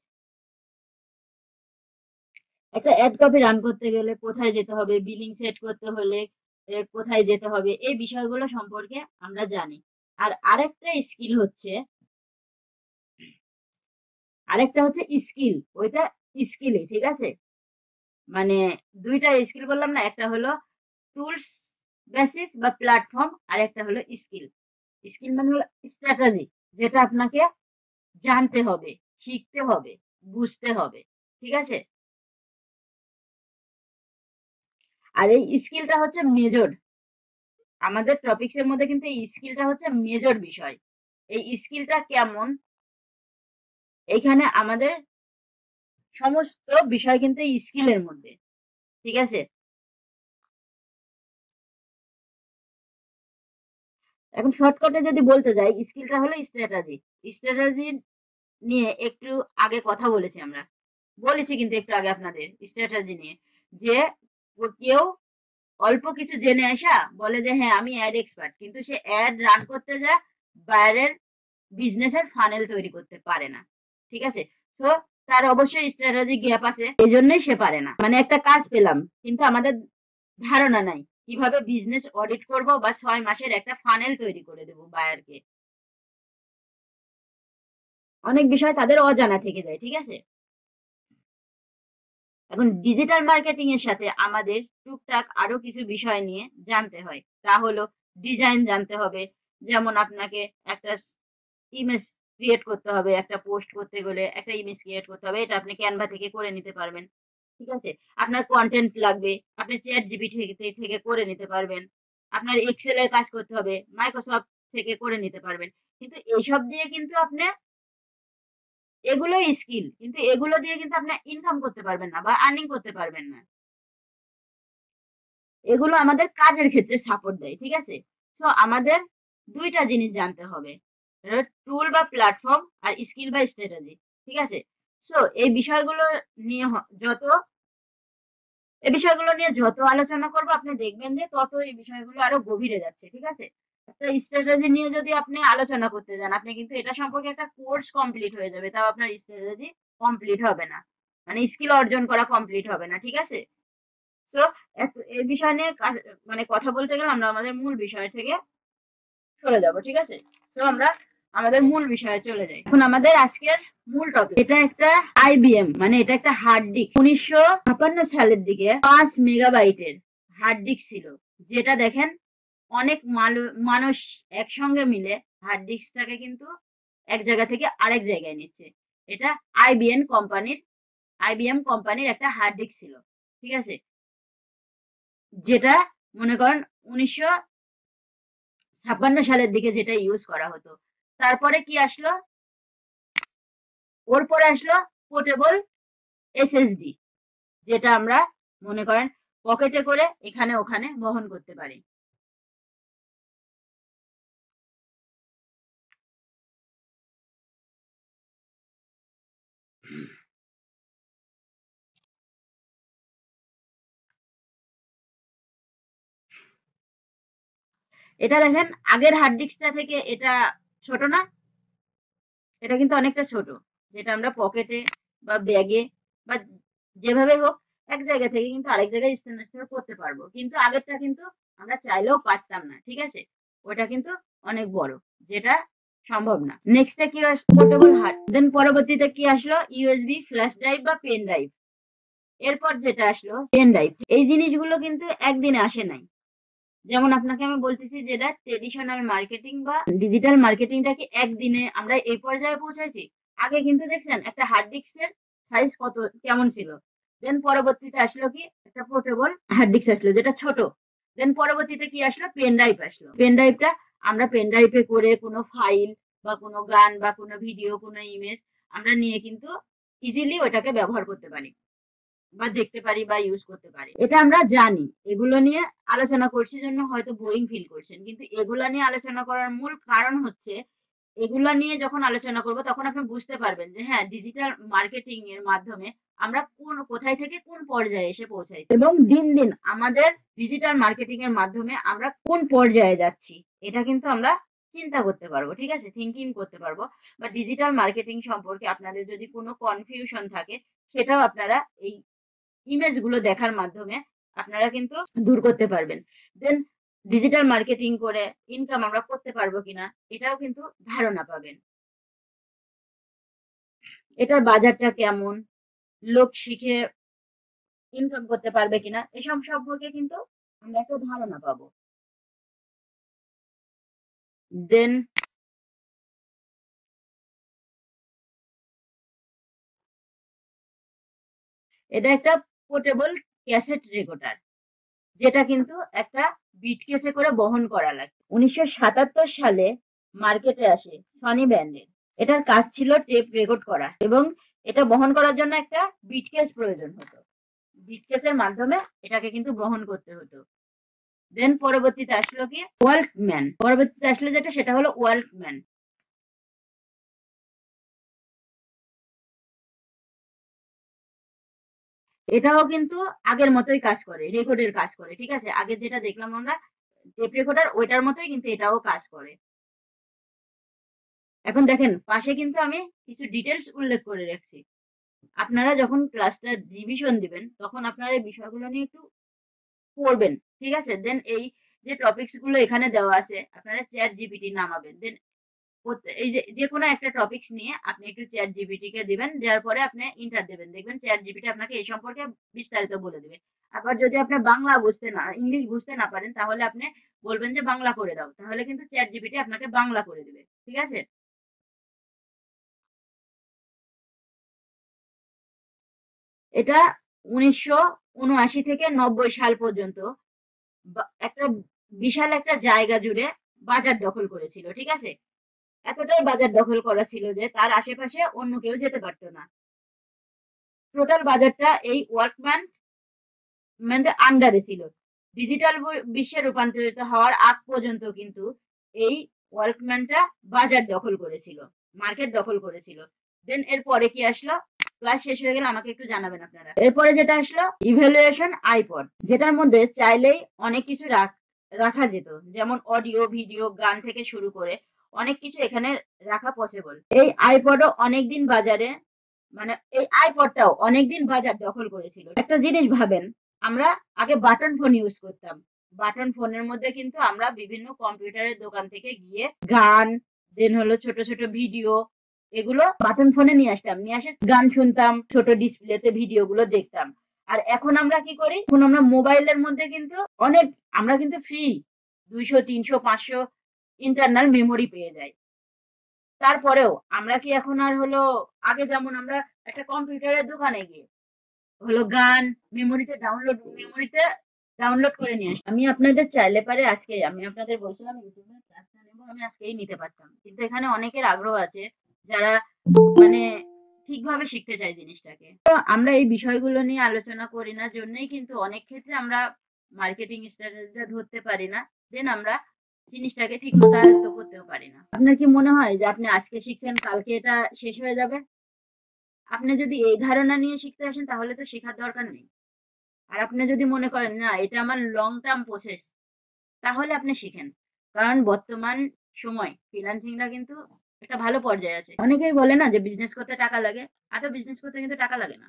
একটা অ্যাড কপি রান করতে গেলে কোথায় যেতে হবে, বিলিং সেট করতে হলে কোথায় যেতে হবে, এই বিষয়গুলো সম্পর্কে আমরা জানি। আর আরেকটা হচ্ছে স্কিল, ওইটা স্কিলে। ঠিক আছে, মানে 2টা স্কিল বললাম না, একটা হলো টুলস বেসিস বা প্ল্যাটফর্ম, আর একটা হলো স্কিল। স্কিল মানে হলো স্ট্র্যাটেজি, যেটা আপনাকে জানতে হবে, শিখতে হবে, বুঝতে হবে। ঠিক আছে, আর এই স্কিলটা হচ্ছে মেজর। আমাদের টপিকস এর মধ্যে কিন্তু এই স্কিলটা হচ্ছে মেজর বিষয়। এই স্কিলটা কেমন, এইখানে আমাদের সমস্ত বিষয় কিন্তু এই স্কিলের মধ্যে। ঠিক আছে, এখন শর্টকাটে যদি বলতে যাই, স্কিলটা হলো স্ট্র্যাটেজি। স্ট্র্যাটেজি নিয়ে একটু আগে কথা বলেছি, আমরা বলেছি কিন্তু একটু আগে আপনাদের স্ট্র্যাটেজি নিয়ে, যে কেউ অল্প কিছু জেনে আসা বলে যে হ্যাঁ আমি অ্যাড এক্সপার্ট, কিন্তু সে অ্যাড রান করতে যায় বাইরের বিজনেসের ফানেল তৈরি করতে পারে না। ঠিক আছে, তো তার অবশ্যই স্ট্র্যাটেজি গ্যাপ আছে, এই জন্যই সে পারে না। মানে একটা কাজ পেলাম কিন্তু আমাদের ধারণা নাই কিভাবে বিজনেস অডিট করব বা 6 মাসের একটা ফানেল তৈরি করে দেব বায়ারকে। অনেক বিষয় তাদের অজানা থেকে যায়। ঠিক আছে, এখন ডিজিটাল মার্কেটিং এর সাথে আমাদের টুকটাক আরো কিছু বিষয় নিয়ে জানতে হয়। তা হলো ডিজাইন জানতে হবে, যেমন আপনাকে একটা ইমেজ ক্রিয়েট করতে হবে, একটা পোস্ট করতে গেলে একটা ইমেজ ক্রিয়েট করতে হবে, এটা আপনি ক্যানভা থেকে করে নিতে পারবেন। ঠিক আছে, আপনার কন্টেন্ট লাগবে, আপনি চ্যাট জিপিটি থেকে করে নিতে পারবেন। আপনার এক্সেল এর কাজ করতে হবে, মাইক্রোসফট থেকে করে নিতে পারবেন। কিন্তু এইসব দিয়ে কিন্তু আপনি, এগুলোই স্কিল, কিন্তু এগুলো দিয়ে কিন্তু আপনি ইনকাম করতে পারবেন না বা আর্নিং করতে পারবেন না। এগুলো আমাদের কাজের ক্ষেত্রে সাপোর্ট দেয়। ঠিক আছে, সো আমাদের দুইটা জিনিস জানতে হবে, টুল বা প্ল্যাটফর্ম আর স্কিল বা স্ট্র্যাটেজি। ঠিক আছে, সো এই বিষয়গুলো নিয়ে যত আলোচনা করবো আপনি দেখবেন যে তত এই বিষয়গুলো আরো গভীরে যাচ্ছে। ঠিক আছে, একটা স্ট্র্যাটেজি নিয়ে যদি আপনি আলোচনা করতে যান, আপনি কিন্তু এটা সম্পর্কে একটা কোর্স কমপ্লিট হয়ে যাবে, তাও আপনার স্ট্র্যাটেজি কমপ্লিট হবে না, মানে স্কিল অর্জন করা কমপ্লিট হবে না। ঠিক আছে, সো এই বিষয় নিয়ে মানে কথা বলতে গেলে আমরা আমাদের মূল বিষয় থেকে চলে যাব। ঠিক আছে, তো আমরা আমাদের মূল বিষয়ে চলে যাই। এখন আমাদের আজকের মূল টপিক, এটা একটা আইবিএম, মানে এটা একটা হার্ড ডিস্ক। 1956 সালের দিকে 5 মেগাবাইটের হার্ড ডিস্ক ছিল, যেটা দেখেন অনেক মানুষ একসঙ্গে মিলে হার্ড ডিস্কটাকে কিন্তু এক জায়গা থেকে আরেক জায়গায় নিচ্ছে। এটা আইবিএম কোম্পানির একটা হার্ড ডিস্ক ছিল। ঠিক আছে, যেটা মনে করেন 1956 সালের দিকে যেটা ইউজ করা হতো। তারপরে কি আসলো, ওর পরে আসলো পোর্টেবল এসএসডি, যেটা আমরা মনে করেন পকেটে করে এখানে ওখানে বহন করতে পারি। এটা দেখেন আগের হার্ড ডিস্কটা থেকে এটা ছোট না, এটা কিন্তু অনেকটা ছোট, যেটা আমরা পকেটে বা ব্যাগে বা যেভাবে হোক এক জায়গা থেকে কিন্তু আরেক জায়গায় স্থানান্তর করতে পারবো, কিন্তু আগেরটা কিন্তু আমরা চাইলেও পারতাম না। ঠিক আছে, ওটা কিন্তু অনেক বড়, যেটা সম্ভব না। নেক্সটে কি পোর্টেবল হার্ড, দেন পরবর্তীতে কি আসলো ইউএসবি ফ্ল্যাশ ড্রাইভ বা পেন ড্রাইভ। এরপর যেটা আসলো পেন ড্রাইভ। এই জিনিসগুলো কিন্তু একদিনে আসে নাই। যেমন আপনাকে আমি বলতেছি, যেটা ট্রেডিশনাল মার্কেটিং বা ডিজিটাল মার্কেটিংটাকে একদিনে আমরা এই পর্যায়ে পৌঁছাইছি। আগে কিন্তু দেখছেন একটা হার্ড ডিস্কের সাইজ কত কেমন ছিল, দেন পরবর্তীতে আসলো কি একটা পোর্টেবল হার্ড ডিস্ক আসলো যেটা ছোট, দেন পরবর্তীতে কি আসলো পেন ড্রাইভ আসলো। পেন ড্রাইভটা আমরা পেন ড্রাইভে করে কোনো ফাইল বা কোনো গান বা কোনো ভিডিও কোনো ইমেজ আমরা নিয়ে কিন্তু ইজিলি ওটাকে ব্যবহার করতে পারি বা দেখতে পারি বা ইউজ করতে পারি। এটা আমরা জানি, এগুলো নিয়ে আলোচনা করছি জন্য হয়তো বোরিং ফিল করছেন, কিন্তু এগুলা নিয়ে আলোচনা করার মূল কারণ হচ্ছে এগুলা নিয়ে যখন আলোচনা করব তখন আপনি বুঝতে পারবেন যে হ্যাঁ ডিজিটাল মার্কেটিং এর মাধ্যমে আমরা কোথায় থেকে কোন পর্যায়ে এসে পৌঁছাইছি, এবং দিন দিন আমাদের ডিজিটাল মার্কেটিং এর মাধ্যমে আমরা কোন পর্যায়ে যাচ্ছি এটা কিন্তু আমরা চিন্তা করতে পারবো। ঠিক আছে, থিঙ্কিং করতে পারবো, বা ডিজিটাল মার্কেটিং সম্পর্কে আপনাদের যদি কোনো কনফিউশন থাকে সেটাও আপনারা এই ইমেজ গুলো দেখার মাধ্যমে আপনারা কিন্তু দূর করতে পারবেন। দেন ডিজিটাল মার্কেটিং করে ইনকাম আমরা করতে পারবো কিনা এটাও কিন্তু ধারণা পাবেন। এটার বাজারটা কেমন, লোক শিখে ইনকাম করতে পারবে কিনা এসব সম্পর্কে কিন্তু আমরা একটা ধারণা পাবো। দেন এটা একটা পোর্টেবল ক্যাসেট রেকর্ডার, যেটা কিন্তু একটা বিট কেসে করে বহন করা লাগে। 1977 সালে মার্কেটে আসে সনি ব্র্যান্ডের। এটার কাজ ছিল টেপ রেকর্ড করা, এবং এটা বহন করার জন্য একটা বিট কেস প্রয়োজন হতো। বিট কেসের মাধ্যমে এটাকে কিন্তু বহন করতে হতো। দেন পরবর্তীতে আসলো কি ওয়ালকম্যান, পরবর্তীতে আসলো যেটা সেটা হলো ওয়ালকম্যান। এটাও কিন্তু আগের মতোই কাজ করে, রেকর্ডের কাজ করে, ঠিক আছে? আগে যেটা দেখলাম আমরা টেপ রেকর্ডার, ওইটার মতোই কিন্তু এটাও কাজ করে। এখন দেখেন পাশে কিন্তু আমি কিছু ডিটেলস উল্লেখ করে রাখছি। আপনারা যখন ক্লাসটা রিভিশন দিবেন তখন আপনারা এই বিষয়গুলো নিয়ে একটু পড়বেন, ঠিক আছে? দেন এই যে টপিকস গুলো এখানে দেওয়া আছে আপনারা চ্যাট জিপিটি নামাবেন। দেন এই যে যে কোনো একটা টপিকস নিয়ে আপনি একটু চ্যাট জিপিটি কে দিবেন, দেওয়ার পরে আপনি ইন্টার দেবেন, দেখবেন চ্যাট জিপিটি আপনাকে এই সম্পর্কে বিস্তারিত বলে দিবে। আবার যদি আপনি বাংলা বুঝতে না, ইংলিশ বুঝতে না পারেন, তাহলে আপনি বলবেন যে বাংলা করে দাও, তাহলে কিন্তু চ্যাট জিপিটি আপনাকে বাংলা করে দিবে, ঠিক আছে? এটা 1979 থেকে 90 সাল পর্যন্ত একটা বিশাল একটা জায়গা জুড়ে বাজার দখল করেছিল, ঠিক আছে? এতটাই বাজার দখল করা ছিল যে তার আশেপাশে অন্য কেউ যেতে পারতো না। টোটাল বাজারটা এই ওয়ার্কম্যান আন্ডারে ছিল। ডিজিটাল বিশ্বে রূপান্তরিত হওয়ার আগ পর্যন্ত কিন্তু এই ওয়ার্কম্যানটা বাজার দখল করেছিল, মার্কেট দখল করেছিল। দেন এরপরে কি আসলো? ক্লাস শেষ হয়ে গেলে আমাকে একটু জানাবেন আপনারা। এরপরে যেটা আসলো ইভ্যালুয়েশন আইপড, যেটার মধ্যে চাইলেই অনেক কিছু রাখা যেত, যেমন অডিও, ভিডিও, গান থেকে শুরু করে অনেক কিছু এখানে রাখা পসিবল। এই আইপডও অনেকদিন বাজারে, মানে এই আইপডটাও অনেকদিন বাজার দখল করেছিল। একটা জিনিস ভাবেন, আমরা আগে বাটন ফোন ইউজ করতাম। বাটন ফোনের মধ্যে কিন্তু আমরা বিভিন্ন কম্পিউটারের দোকান থেকে গিয়ে গান, দেন হলো ছোট ছোট ভিডিও, এগুলো বাটন ফোনে নিয়ে আসতাম, নিয়ে আসে গান শুনতাম, ছোট ডিসপ্লেতে ভিডিও গুলো দেখতাম। আর এখন আমরা কি করি? এখন আমরা মোবাইলের মধ্যে কিন্তু অনেক, আমরা কিন্তু ফ্রি 200, 300, 500 ইন্টারনাল মেমোরি পেয়ে যাই। তারপরেও আমরা কি এখন আর হলো আগে যেমন আমরা একটা কম্পিউটারের দোকানে গিয়ে হলো গান মেমোরিতে ডাউনলোড করে নিয়ে আসি। আমি আপনাদের চাইলে পারে আজকে, আমি আপনাদের বলছিলাম ইউটিউবের ক্লাসটা নেবো, আমি আজকেই নিতে পারতাম, কিন্তু এখানে অনেকের আগ্রহ আছে যারা মানে ঠিকভাবে শিখতে চায় জিনিসটাকে। তো আমরা এই বিষয়গুলো নিয়ে আলোচনা করি না জন্যই কিন্তু অনেক ক্ষেত্রে আমরা মার্কেটিং স্ট্র্যাটেজিটা ধরতে পারি না, দেন আমরা জিনিসটাকে ঠিক মতো আয়ত্ত করতেও পারি না। আপনার কি মনে হয় যে আপনি আজকে শিখছেন কালকে এটা শেষ হয়ে যাবে? আপনি যদি এই ধারণা নিয়ে শিখতে আসেন তাহলে তো শেখার দরকার নেই। আর আপনি যদি মনে করেন না এটা আমার লং টার্ম প্রসেস, তাহলে আপনি শিখেন। কারণ বর্তমান সময় ফ্রিল্যান্সিংটা কিন্তু একটা ভালো পর্যায়ে আছে। অনেকেই বলে না যে বিজনেস করতে টাকা লাগে, আদৌ বিজনেস করতে কিন্তু টাকা লাগে না।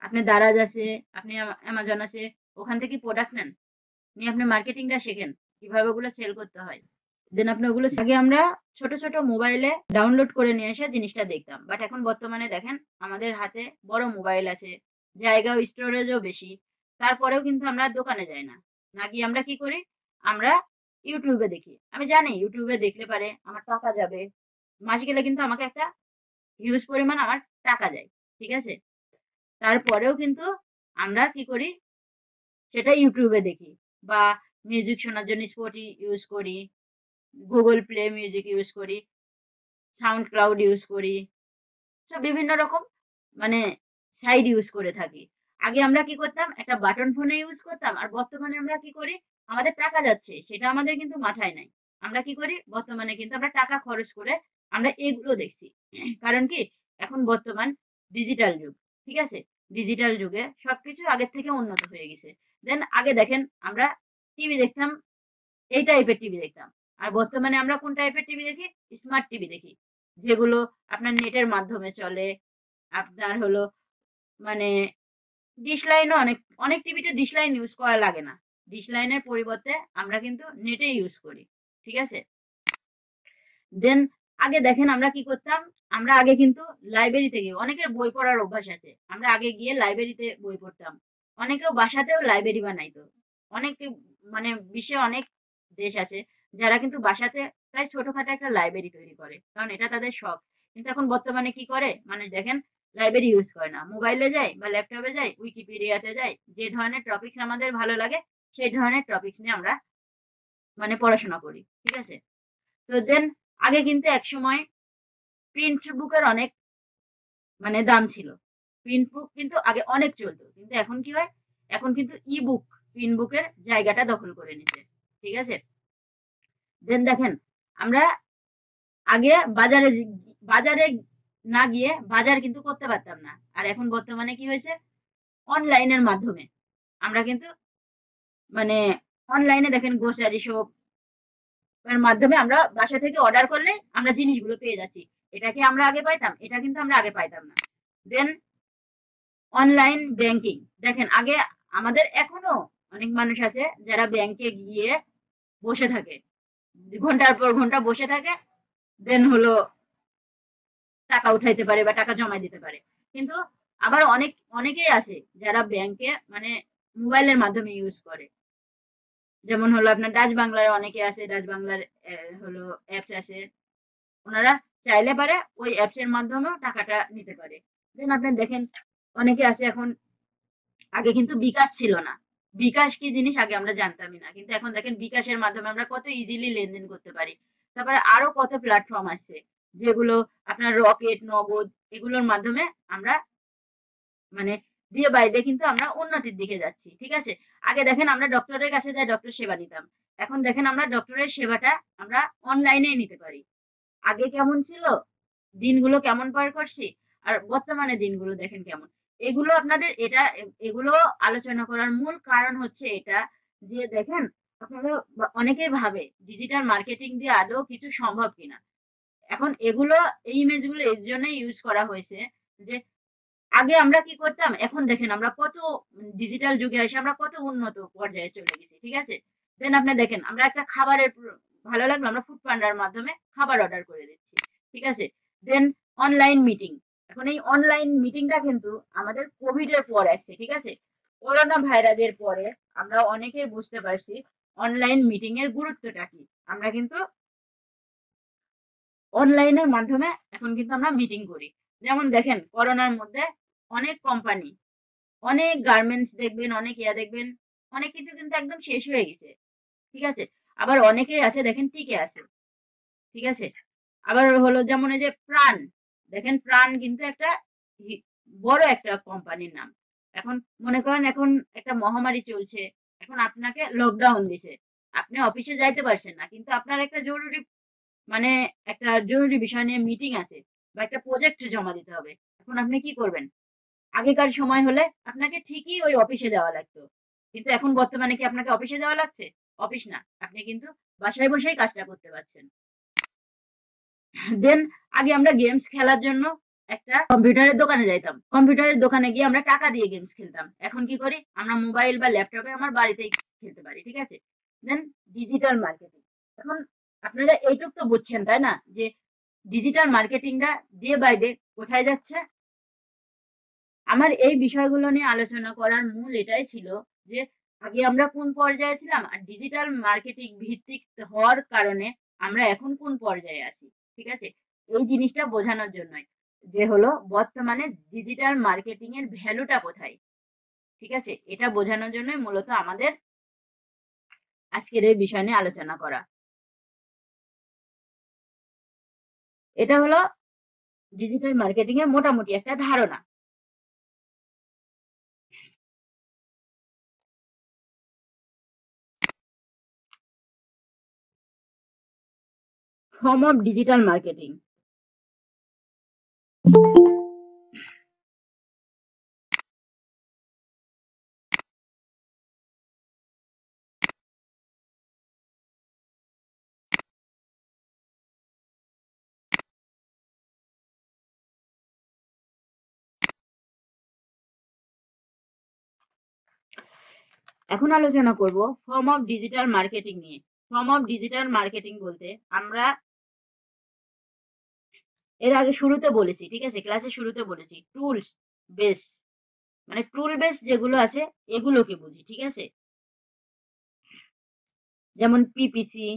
আপনি দারাজ আছে, আপনি অ্যামাজন আছে, ওখান থেকে প্রোডাক্ট নেন, নিয়ে আপনি মার্কেটিংটা শেখেন, কিভাবে ওগুলো সেল করতে হয়। দেন আপনি ওগুলো আগে আমরা ছোট ছোট মোবাইলে ডাউনলোড করে নিয়ে এসে জিনিসটা দেখতাম, বাট এখন বর্তমানে দেখেন আমাদের হাতে বড় মোবাইল আছে, জায়গাও স্টোরেজও বেশি, তারপরেও কিন্তু আমরা দোকানে যাই না, না গিয়ে আমরা কি করি? আমরা ইউটিউবে দেখি। আমি জানি ইউটিউবে দেখলে পারে আমার টাকা যাবে, মাস গেলে কিন্তু আমাকে একটা হিউজ পরিমাণ আমার টাকা যায়, ঠিক আছে? তারপরেও কিন্তু আমরা কি করি? সেটা ইউটিউবে দেখি, বা মিউজিক শোনার জন্য স্পটি ইউজ করি, গুগল প্লে মিউজিক ইউজ করি, সাউন্ড ক্লাউড ইউজ করি, সব বিভিন্ন রকম মানে সাইড ইউজ করে থাকি। আগে আমরা কি করতাম? একটা বাটন ফোনে ইউজ করতাম, আর বর্তমানে আমরা কি করি? আমাদের টাকা যাচ্ছে সেটা আমাদের কিন্তু মাথায় নাই, আমরা কি করি? বর্তমানে কিন্তু আমরা টাকা খরচ করে আমরা এগুলো দেখছি। কারণ কি? এখন বর্তমান ডিজিটাল যুগ, ঠিক আছে? ডিজিটাল যুগে সবকিছু আগের থেকে উন্নত হয়ে গেছে। দেন আগে দেখেন আমরা টিভি দেখতাম, এই টাইপের টিভি দেখতাম, আর বর্তমানে আমরা কোন টাইপের টিভি দেখি? স্মার্ট টিভি দেখি, যেগুলো আপনার নেটের মাধ্যমে চলে। আপনার হলো মানে ডিশ লাইনও অনেক, অনেক টিভিতে ডিশ লাইন ইউজ করা লাগে না, ডিশ লাইনের পরিবর্তে আমরা কিন্তু নেটে ইউজ করি, ঠিক আছে? দেন আগে দেখেন আমরা কি করতাম? আমরা আগে কিন্তু লাইব্রেরিতে গিয়ে, অনেকের বই পড়ার অভ্যাস আছে, আমরা আগে গিয়ে লাইব্রেরিতে বই পড়তাম। অনেকেও বাসাতেও লাইব্রেরি বানাইতো। অনেকে মানে বিশ্বে অনেক দেশ আছে যারা কিন্তু বাসাতে প্রায় ছোটখাটো একটা লাইব্রেরি তৈরি করে, কারণ এটা তাদের শখ। কিন্তু এখন বর্তমানে কি করে মানুষ? দেখেন লাইব্রেরি ইউজ করে না, মোবাইলে যায় বা ল্যাপটপে যায়, উইকিপিডিয়াতে যায়, যে ধরনের টপিকস আমাদের ভালো লাগে সেই ধরনের টপিকস নিয়ে আমরা মানে পড়াশোনা করি, ঠিক আছে? তো দেন আগে কিন্তু একসময় প্রিন্ট বুকের অনেক মানে দাম ছিল, প্রিন্ট বুক কিন্তু আগে অনেক চলতো, কিন্তু এখন কি হয়? এখন কিন্তু ই বুক প্রিন্ট বুকের জায়গাটা দখল করে নিছে, ঠিক আছে? দেন দেখেন আমরা আগে বাজারে না গিয়ে বাজার কিন্তু করতে পারতাম না। আর এখন বর্তমানে কি হয়েছে, অনলাইনের মাধ্যমে আমরা কিন্তু মানে অনলাইনে দেখেন গ্রোসারি শপ এর মাধ্যমে আমরা বাসা থেকে অর্ডার করলে আমরা জিনিসগুলো পেয়ে যাচ্ছি। এটা কি আমরা আগে পাইতাম? এটা কিন্তু আমরা আগে পাইতাম না। দেন অনলাইন ব্যাংকিং, দেখেন আগে আমাদের এখনো অনেক মানুষ আছে যারা ব্যাংকে গিয়ে বসে থাকে, ঘন্টার পর ঘন্টা বসে থাকে, দেন হলো টাকা উঠাইতে পারে বা টাকা জমা দিতে পারে। কিন্তু আবার অনেকেই আছে যারা ব্যাংকে মানে মোবাইলের মাধ্যমে ইউজ করে। যেমন হলো আপনার ডাচ বাংলার অনেকে আছে, ডাচ বাংলার হলো অ্যাপস আছে, ওনারা চাইলে পারে ওই অ্যাপস এর মাধ্যমেও টাকাটা নিতে পারে। দেন আপনি দেখেন অনেকে আছে এখন, আগে কিন্তু বিকাশ ছিল না, বিকাশ কি জিনিস আগে আমরা জানতামই না, কিন্তু এখন দেখেন বিকাশের মাধ্যমে আমরা কত ইজিলি লেনদেন করতে পারি। তারপরে আরো কত প্ল্যাটফর্ম আসছে যেগুলো আপনার রকেট, নগদ, এগুলোর মাধ্যমে আমরা মানে দিয়ে বাইরে কিন্তু আমরা উন্নতির দিকে যাচ্ছি। ঠিক আছে, আগে দেখেন আমরা ডক্টরের কাছে যাই ডক্টর সেবা নিতাম, এখন দেখেন আমরা ডক্টরের সেবাটা আমরা অনলাইনে নিতে পারি। আগে কেমন ছিল, দিনগুলো কেমন পার করছি, আর বর্তমানে দিনগুলো দেখেন কেমন। এগুলো আপনাদের এগুলো আলোচনা করার মূল কারণ হচ্ছে এটা, যে দেখেন আপনারা অনেকেই ভাবে ডিজিটাল মার্কেটিং দিয়ে আদৌ কিছু সম্ভব কিনা। এখন এগুলো এই ইমেজগুলো এর জন্য ইউজ করা হয়েছে যে আগে আমরা কি করতাম, এখন দেখেন আমরা কত ডিজিটাল যুগে এসে আমরা কত উন্নত পর্যায়ে চলে গেছি। ঠিক আছে, দেন আপনি দেখেন আমরা একটা খাবারের ভালো লাগলো আমরা ফুড পান্ডার মাধ্যমে খাবার অর্ডার করে দিচ্ছি। ঠিক আছে, দেন অনলাইন মিটিং, এখন এই অনলাইন মিটিংটা কিন্তু আমাদের কোভিড এর পর আসছে। ঠিক আছে, করোনা ভাইরাসের পরে আমরা অনেকেই বুঝতে পারছি অনলাইন মিটিং এর গুরুত্বটা কি। আমরা কিন্তু অনলাইনের মাধ্যমে এখন কিন্তু আমরা মিটিং করি। যেমন দেখেন করোনার মধ্যে অনেক কোম্পানি, অনেক গার্মেন্টস দেখবেন, অনেক দেখবেন, অনেক কিছু কিন্তু একদম শেষ হয়ে গেছে। ঠিক আছে, আবার অনেকেই আছে দেখেন টিকে আছে। ঠিক আছে, আবার হলো যেমন এই যে প্রাণ, দেখেন প্রাণ কিন্তু একটা বড় একটা কোম্পানির নাম। এখন মনে করেন এখন একটা মহামারী চলছে, এখন আপনাকে লকডাউন দিছে, আপনি অফিসে যাইতে পারছেন না, কিন্তু আপনার একটা জরুরি মানে একটা জরুরি বিষয় নিয়ে মিটিং আছে বা একটা প্রজেক্ট জমা দিতে হবে। এখন আপনি কি করবেন? আগেকার সময় হলে আপনাকে ঠিকই ওই অফিসে যাওয়া লাগতো, কিন্তু এখন বর্তমানে কি আপনাকে অফিসে যাওয়া লাগছে? অফিস না, আপনি কিন্তু বাসায় বসেই কাজটা করতে পারছেন। দেন আগে আমরা গেমস খেলার জন্য একটা কম্পিউটারের দোকানে যাইতাম, কম্পিউটারের দোকানে গিয়ে আমরা টাকা দিয়ে গেমস খেলতাম। এখন কি করি আমরা মোবাইল বা ল্যাপটপে আমার বাড়িতেই খেলতে পারি। ঠিক আছে, দেন ডিজিটাল মার্কেটিং, এখন আপনারা এইটুক তো বুঝছেন তাই না, যে ডিজিটাল মার্কেটিংটা ডে বাই ডে কোথায় যাচ্ছে। আমার এই বিষয়গুলো নিয়ে আলোচনা করার মূল এটাই ছিল যে আগে আমরা কোন পর্যায়ে ছিলাম আর ডিজিটাল মার্কেটিং ভিত্তিক হওয়ার কারণে আমরা এখন কোন পর্যায়ে আছি। ঠিক আছে, এই জিনিসটা বোঝানোর জন্যই যে হলো বর্তমানে ডিজিটাল মার্কেটিং এর ভ্যালুটা কোথায়। ঠিক আছে, এটা বোঝানোর জন্যই মূলত আমাদের আজকের এই বিষয় নিয়ে আলোচনা করা। এটা হলো ডিজিটাল মার্কেটিং এর মোটামুটি একটা ধারণা। ফর্ম অফ ডিজিটাল মার্কেটিং, এখন আলোচনা করব ফর্ম অফ ডিজিটাল মার্কেটিং নিয়ে। ফর্ম অফ ডিজিটাল মার্কেটিং বলতে আমরা এর আগে শুরুতে বলেছি, ঠিক আছে, ক্লাসের শুরুতে বলেছি টুলস বেস, মানে টুল বেস যেগুলো আছে এগুলোকে বুঝি। ঠিক আছে, যেমন পিপিসি,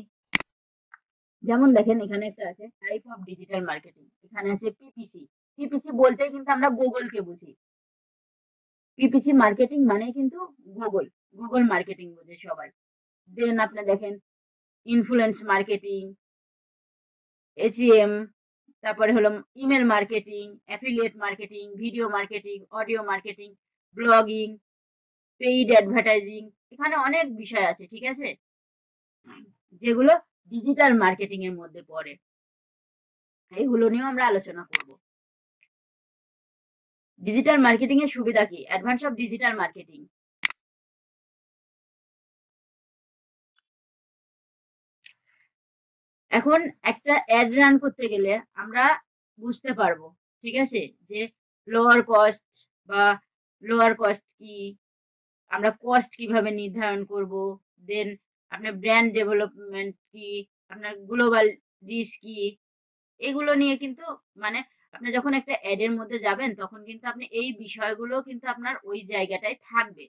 যেমন দেখেন এখানে একটা আছে টাইপ অফ ডিজিটাল মার্কেটিং, এখানে আছে পিপিসি। পিপিসি বলতে কিন্তু আমরা গুগলকে বুঝি, পিপিসি মার্কেটিং মানে কিন্তু গুগল, গুগল মার্কেটিং বোঝে সবাই। দেন আপনি দেখেন ইনফ্লুয়েন্স মার্কেটিং, এইচএম, তারপরে হলো email marketing, affiliate marketing, video marketing, audio marketing, blogging, paid advertising, এখানে অনেক বিষয় আছে। ঠিক আছে, যেগুলো ডিজিটাল মার্কেটিং এর মধ্যে পড়ে, এগুলো নিয়েও আমরা আলোচনা করব। ডিজিটাল মার্কেটিং এর সুবিধা কি? Advance of digital marketing. এখন একটা অ্যাড রান করতে গেলে আমরা বুঝতে পারবো, ঠিক আছে, যে লোয়ার কস্ট বা লোয়ার কস্ট কি, আমরা কস্ট কিভাবে নির্ধারণ করব, দেন আপনার ব্র্যান্ড ডেভেলপমেন্ট কি, আপনার গ্লোবাল রিস্ক কি, এগুলো নিয়ে কিন্তু মানে আপনি যখন একটা অ্যাড এর মধ্যে যাবেন তখন কিন্তু আপনি এই বিষয়গুলো কিন্তু আপনার ওই জায়গাটায় থাকবে,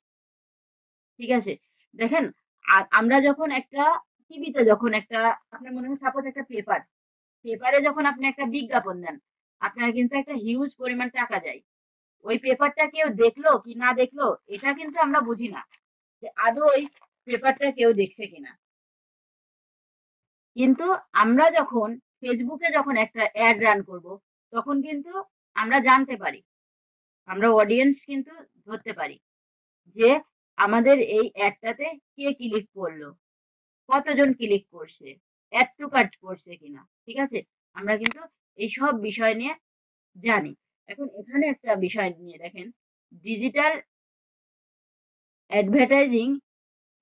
ঠিক আছে। দেখেন, আমরা যখন একটা টিভিতে যখন একটা আপনার মনে হয় সাপোজ একটা পেপারে যখন আপনি একটা বিজ্ঞাপন দেন, আপনার কিন্তু একটা হিউজ পরিমাণ টাকা যায়। ওই পেপারটা কেউ দেখলো কি না দেখলো এটা কিন্তু আমরা বুঝি না যে আদৌ ওই পেপারটা কেউ দেখছে কিনা। কিন্তু আমরা যখন ফেসবুকে যখন একটা অ্যাড রান করব তখন কিন্তু আমরা জানতে পারি, আমরা অডিয়েন্স কিন্তু ধরতে পারি যে আমাদের এই অ্যাডটাতে কে ক্লিক করলো, কতজন ক্লিক করছে, অ্যাড টু কার্ট করছে কিনা, ঠিক আছে। আমরা কিন্তু এই সব বিষয় নিয়ে জানি। এখন এখানে একটা বিষয় নিয়ে দেখেন, digital advertising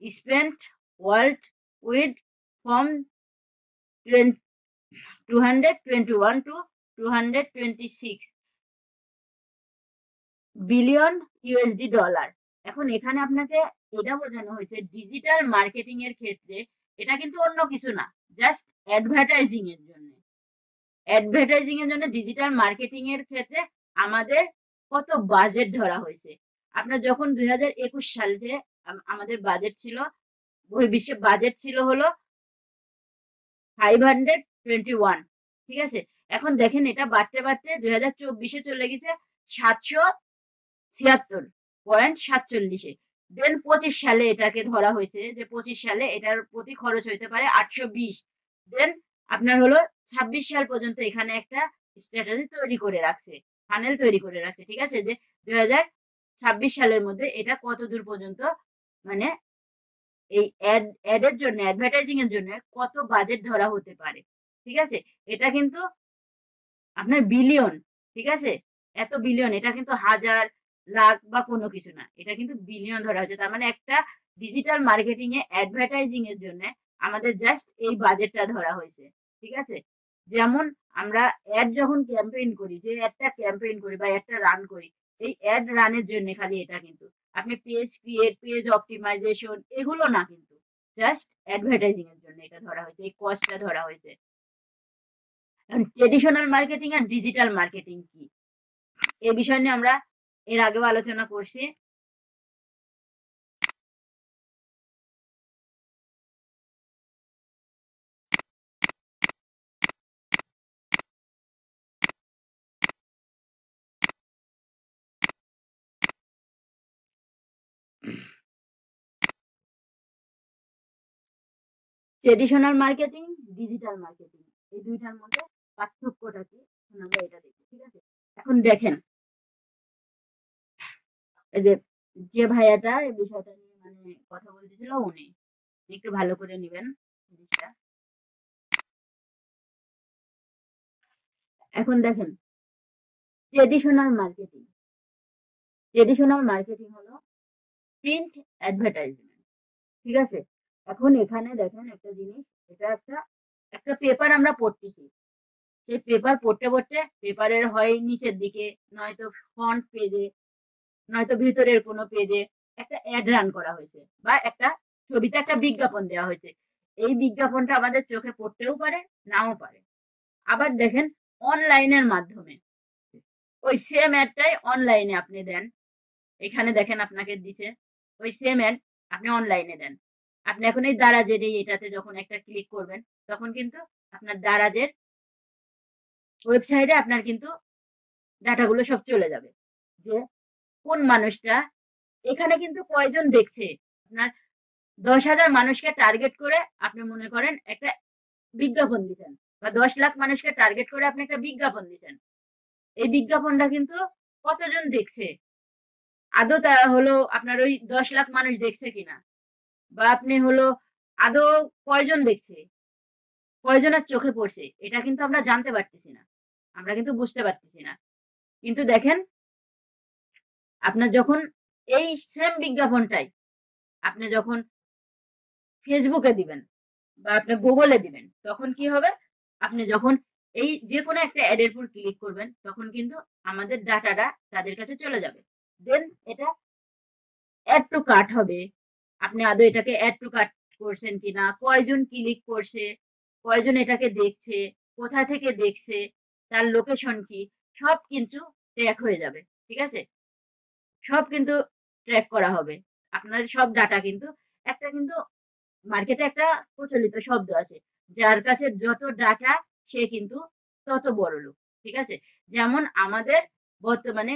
spent world weed from 221 to 226 billion USD dollar. এখন এখানে আপনাকে এটা বোঝানো হয়েছে ডিজিটাল মার্কেটিং এর ক্ষেত্রে এটা কিন্তু অন্য কিছু না, জাস্ট অ্যাডভার্টাইজিং এর জন্য। অ্যাডভার্টাইজিং এর জন্য ডিজিটাল মার্কেটিং এর ক্ষেত্রে আমাদের কত বাজেট ধরা হয়েছে। আপনার যখন 2021 সালে আমাদের বাজেট ছিল, বহির্বিশ্বে বাজেট ছিল হলো 521, ঠিক আছে। এখন দেখেন এটা বাড়তে বাড়তে 2024 চলে গেছে 776.47। দেন 25 সালে এটাকে ধরা হয়েছে যে 25 সালে এটার প্রতি খরচ হইতে পারে 820। দেন আপনার হলো 26 সাল পর্যন্ত এখানে একটা স্ট্র্যাটেজি তৈরি করে রাখছে, ফানেল তৈরি করে রাখছে, ঠিক আছে, যে 2026 সালের মধ্যে এটা কত দূর পর্যন্ত মানে এই অ্যাডের জন্য, অ্যাডভার্টাইজিং এর জন্য কত বাজেট ধরা হতে পারে, ঠিক আছে। এটা কিন্তু আপনার বিলিয়ন, ঠিক আছে, এত বিলিয়ন, এটা কিন্তু হাজার লাখ বা কোনো কিছু না, এটা কিন্তু বিলিয়ন ধরা হয়েছে। তার মানে একটা ডিজিটাল মার্কেটিং এ অ্যাডভার্টাইজিং এর জন্য আমাদের জাস্ট এই বাজেটটা ধরা হয়েছে, ঠিক আছে। যেমন আমরা অ্যাড যখন ক্যাম্পেইন করি, যে একটা ক্যাম্পেইন করি বা একটা রান করি, এই অ্যাড রানের জন্য খালি এটা কিন্তু আপনি পেজ ক্রিয়েট, পেজ অপটিমাইজেশন এগুলো না, কিন্তু জাস্ট অ্যাডভার্টাইজিং এর জন্য এটা ধরা হয়েছে, এই কস্টটা ধরা হয়েছে। ট্রেডিশনাল মার্কেটিং আর ডিজিটাল মার্কেটিং কি, এই বিষয় নিয়ে আমরা এর আগেও আলোচনা করছি। ট্রেডিশনাল মার্কেটিং, ডিজিটাল মার্কেটিং, এই দুইটার মধ্যে পার্থক্যটা কি, এখন আমরা এটা দেখি, ঠিক আছে। এখন দেখেন, এই যে যে ভাইয়াটা এই বিষয়টা নিয়ে মানে কথা বলতেছিল, উনি একটু ভালো করে নেবেন জিনিসটা। এখন দেখেন, ট্রেডিশনাল মার্কেটিং, ট্রেডিশনাল মার্কেটিং হলো প্রিন্ট অ্যাডভার্টাইজমেন্ট, ঠিক আছে। এখন এখানে দেখেন একটা জিনিস, এটা একটা একটা পেপার আমরা পড়তেছি, সেই পেপার পড়তে পড়তে পেপারের হয় নিচের দিকে, নয়তো ফ্রন্ট পেজে, নয়তো ভিতরের কোনো পেজে একটা অ্যাড রান করা হয়েছে বা একটা ছবিতে একটা বিজ্ঞাপন দেওয়া হয়েছে। এই বিজ্ঞাপনটা আমাদের চোখে পড়তেও পারে, নাও পারে। আবার দেখেন অনলাইনের মাধ্যমে ওই সেম অ্যাডটাই অনলাইনে আপনি দেন, এখানে দেখেন আপনাকে দিচ্ছে ওই সেম অ্যাড, আপনি অনলাইনে দেন। আপনি এখন এই দারাজের এটাতে যখন একটা ক্লিক করবেন তখন কিন্তু আপনার দারাজের ওয়েবসাইটে আপনার কিন্তু ডাটাগুলো সব চলে যাবে, যে কোন মানুষটা এখানে কিন্তু কয়জন দেখছে। আপনার 10,000 মানুষকে টার্গেট করে আপনি মনে করেন একটা বিজ্ঞাপন দিচ্ছেন, বা 10 লাখ মানুষকে টার্গেট করে আপনি একটা বিজ্ঞাপন দিচ্ছেন, এই বিজ্ঞাপনটা কিন্তু কতজন দেখছে, আদৌ তা হলো আপনার ওই 10 লাখ মানুষ দেখছে কিনা, বা আপনি হলো আদৌ কয়জন দেখছে, কয়জনের চোখে পড়ছে, এটা কিন্তু আমরা জানতে পারতেছি না, আমরা কিন্তু বুঝতে পারতেছি না। কিন্তু দেখেন আপনার যখন এই সেম বিজ্ঞাপনটাই আপনি যখন ফেসবুকে দিবেন বা আপনি গুগলে দিবেন, তখন কি হবে, আপনি যখন এই যে কোনো একটা অ্যাডের উপর ক্লিক করবেন তখন কিন্তু আমাদের ডাটাটা তাদের কাছে চলে যাবে। দেন এটা অ্যাড টু কার্ট হবে। আপনি আদৌ এটাকে অ্যাড টু কার্ট করছেন কিনা, কয়জন ক্লিক করছে, কয়জন এটাকে দেখছে, কোথা থেকে দেখছে, তার লোকেশন কি, সব কিন্তু ট্র্যাক হয়ে যাবে। ঠিক আছে, সব কিন্তু ট্র্যাক করা হবে। আপনার সব ডাটা কিন্তু কিন্তু মার্কেটে একটা প্রচলিত শব্দ আছে, যার কাছে যত ডাটা সে কিন্তু তত বড় লোক। ঠিক আছে, যেমন আমাদের বর্তমানে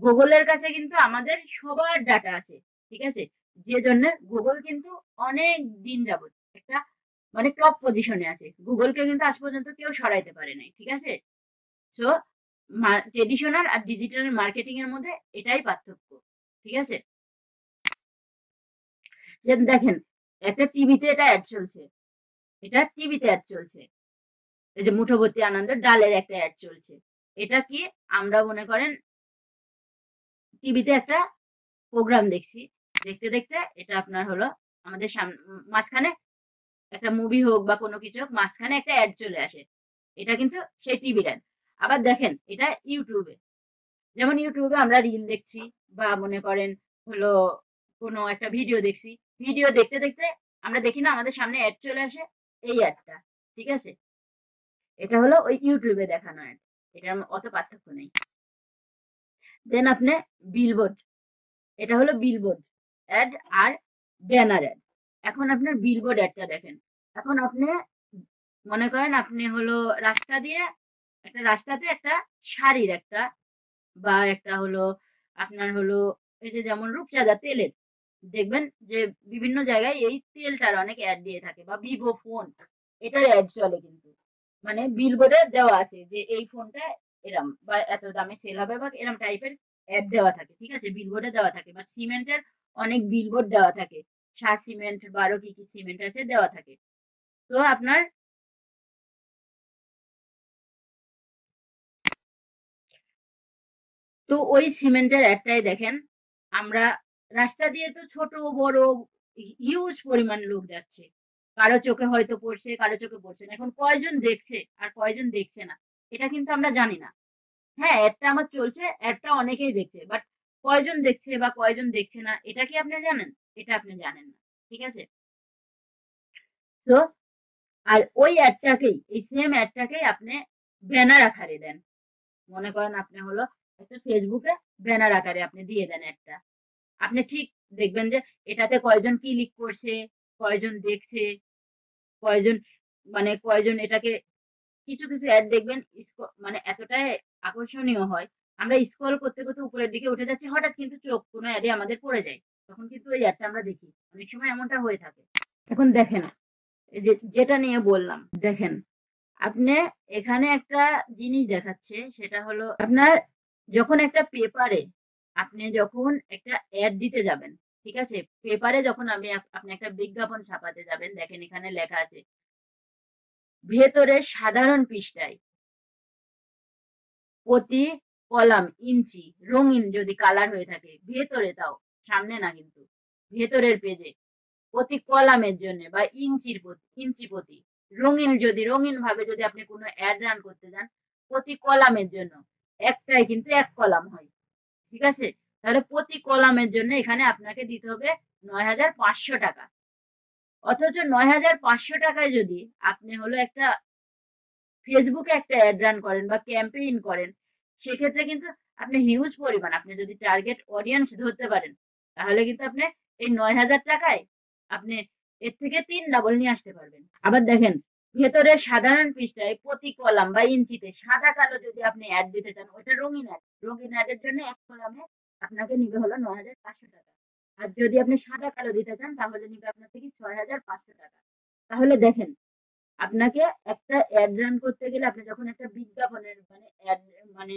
গুগলের কাছে কিন্তু আমাদের সবার ডাটা আছে। ঠিক আছে, যে জন্য গুগল কিন্তু অনেক দিন যাবত একটা টপ পজিশনে আছে। গুগলকে কিন্তু আজ পর্যন্ত কেউ সরাইতে পারে নাই। ঠিক আছে, সো ট্রেডিশনাল আর ডিজিটাল মার্কেটিং এর মধ্যে এটাই পার্থক্য। ঠিক আছে, যে দেখেন একটা টিভিতে এটা অ্যাড চলছে, এটা টিভিতে অ্যাড চলছে, এই যে মুঠোভর্তি আনন্দ ডালের একটা অ্যাড চলছে। এটা কি, আমরা মনে করেন টিভিতে একটা প্রোগ্রাম দেখছি, দেখতে দেখতে এটা আপনার হলো আমাদের মাঝখানে একটা মুভি হোক বা কোনো কিছু হোক, মাঝখানে একটা অ্যাড চলে আসে, এটা কিন্তু সেই টিভির অ্যাড। আবার দেখেন এটা ইউটিউবে, যেমন ইউটিউবে আমরা রিল দেখছি বা মনে করেন হলো কোনো একটা ভিডিও দেখছি, ভিডিও দেখতে দেখতে আমরা দেখি না আমাদের সামনে অ্যাড চলে আসে, এই অ্যাডটা। ঠিক আছে, এটা হলো ওই ইউটিউবে দেখানো অ্যাড, এটার অত পার্থক্য নেই। দেন আপনি বিলবোর্ড, এটা হলো বিলবোর্ড অ্যাড আর ব্যানার অ্যাড। এখন আপনার বিলবোর্ড অ্যাডটা দেখেন, এখন আপনি মনে করেন আপনি হলো রাস্তা দিয়ে একটা রাস্তাতে একটা শাড়ির একটা বা একটা হলো আপনার হলো এই যে যেমন রূপচাঁদা তেলের, দেখবেন যে বিভিন্ন জায়গায় এই তেলটার অনেক অ্যাড দিয়ে থাকে, বা ভিভো ফোন এটার অ্যাড চলে কিন্তু বিলবোর্ডে দেওয়া আছে যে এই ফোনটা এরম বা এত দামে সেল হবে বা এরম টাইপের অ্যাড দেওয়া থাকে। ঠিক আছে, বিলবোর্ডে দেওয়া থাকে, বা সিমেন্টের অনেক বিলবোর্ড দেওয়া থাকে, 7 সিমেন্ট 12 কি কি সিমেন্ট আছে দেওয়া থাকে। তো আপনার তো ওই সিমেন্টের অ্যাডটাই দেখেন, আমরা রাস্তা দিয়ে তো ছোট বড় হিউজ পরিমাণ লোক যাচ্ছে, কারো চোখে হয়তো পড়ছে, কারো চোখে পড়ছে না। এখন কয়জন দেখছে আর কয়জন দেখছে না এটা কিন্তু আমরা জানি না। হ্যাঁ, অ্যাডটা আমার চলছে, অ্যাডটা অনেকেই দেখছে, বাট কয়জন দেখছে বা কয়জন দেখছে না এটা কি আপনি জানেন? এটা আপনি জানেন না। ঠিক আছে, তো আর ওই অ্যাডটাকেই, এই সেম অ্যাডটাকেই আপনি ব্যানার আকারে দেন। মনে করেন আপনি হলো একটা ফেসবুকে ব্যানার আকারে আপনি দিয়ে দেন একটা, আপনি ঠিক দেখবেন যে এটাতে কয়জন ক্লিক করছে, কয়জন দেখছে, কয়জন কয়জন এটাকে, কিছু কিছু অ্যাড দেখবেন এতটাই আকর্ষণীয় হয়, আমরা স্ক্রল করতে করতে উপরের দিকে উঠে যাচ্ছি, হঠাৎ কিন্তু চোখ কোনো অ্যাডে আমাদের পড়ে যায়, তখন কিন্তু ওই অ্যাডটা আমরা দেখি, অনেক সময় এমনটা হয়ে থাকে। এখন দেখেন এই যে যেটা নিয়ে বললাম, দেখেন আপনি এখানে একটা জিনিস দেখাচ্ছে, সেটা হলো আপনার যখন একটা পেপারে আপনি যখন একটা অ্যাড দিতে যাবেন, ঠিক আছে, পেপারে যখন আপনি একটা বিজ্ঞাপন ছাপাতে যাবেন, দেখেন এখানে লেখা আছে ভেতরে সাধারণ পৃষ্ঠায় প্রতি কলাম ইঞ্চি রঙিন যদি কালার হয়ে থাকে, ভেতরে তাও, সামনে না কিন্তু, ভেতরের পেজে প্রতি কলামের জন্য বা ইঞ্চি প্রতি রঙিন ভাবে যদি আপনি কোনো অ্যাড রান করতে যান, প্রতি কলামের জন্য একটাই কিন্তু এক কলাম হয়। ঠিক আছে, তাহলে প্রতি কলামের জন্য এখানে আপনাকে দিতে হবে ৯,৫০০ টাকা। অথচ ৯,৫০০ টাকায় যদি আপনি হলো একটা ফেসবুকে একটা অ্যাড রান করেন বা ক্যাম্পেইন করেন, সেক্ষেত্রে কিন্তু আপনি হিউজ পরিমাণ, আপনি যদি টার্গেট অডিয়েন্স ধরতে পারেন, তাহলে কিন্তু আপনি এই ৯,০০০ টাকায় আপনি এর থেকে ৩ ডাবল নিয়ে আসতে পারবেন। আবার দেখেন ভেতরের সাধারণ পৃষ্ঠায় প্রতি কলাম বা ইঞ্চিতে সাদা কালো যদি আপনি অ্যাড দিতে চান, ওটা রঙিন অ্যাডের জন্য এক কলামে আপনাকে নিবে হলো ৯,৫০০ টাকা। আর যদি আপনি সাদা কালো দিতে চান তাহলে নিবে আপনার থেকে ৬,৫০০ টাকা। তাহলে দেখেন আপনাকে একটা অ্যাড রান করতে গেলে, আপনি যখন একটা বিজ্ঞাপনের অ্যাড মানে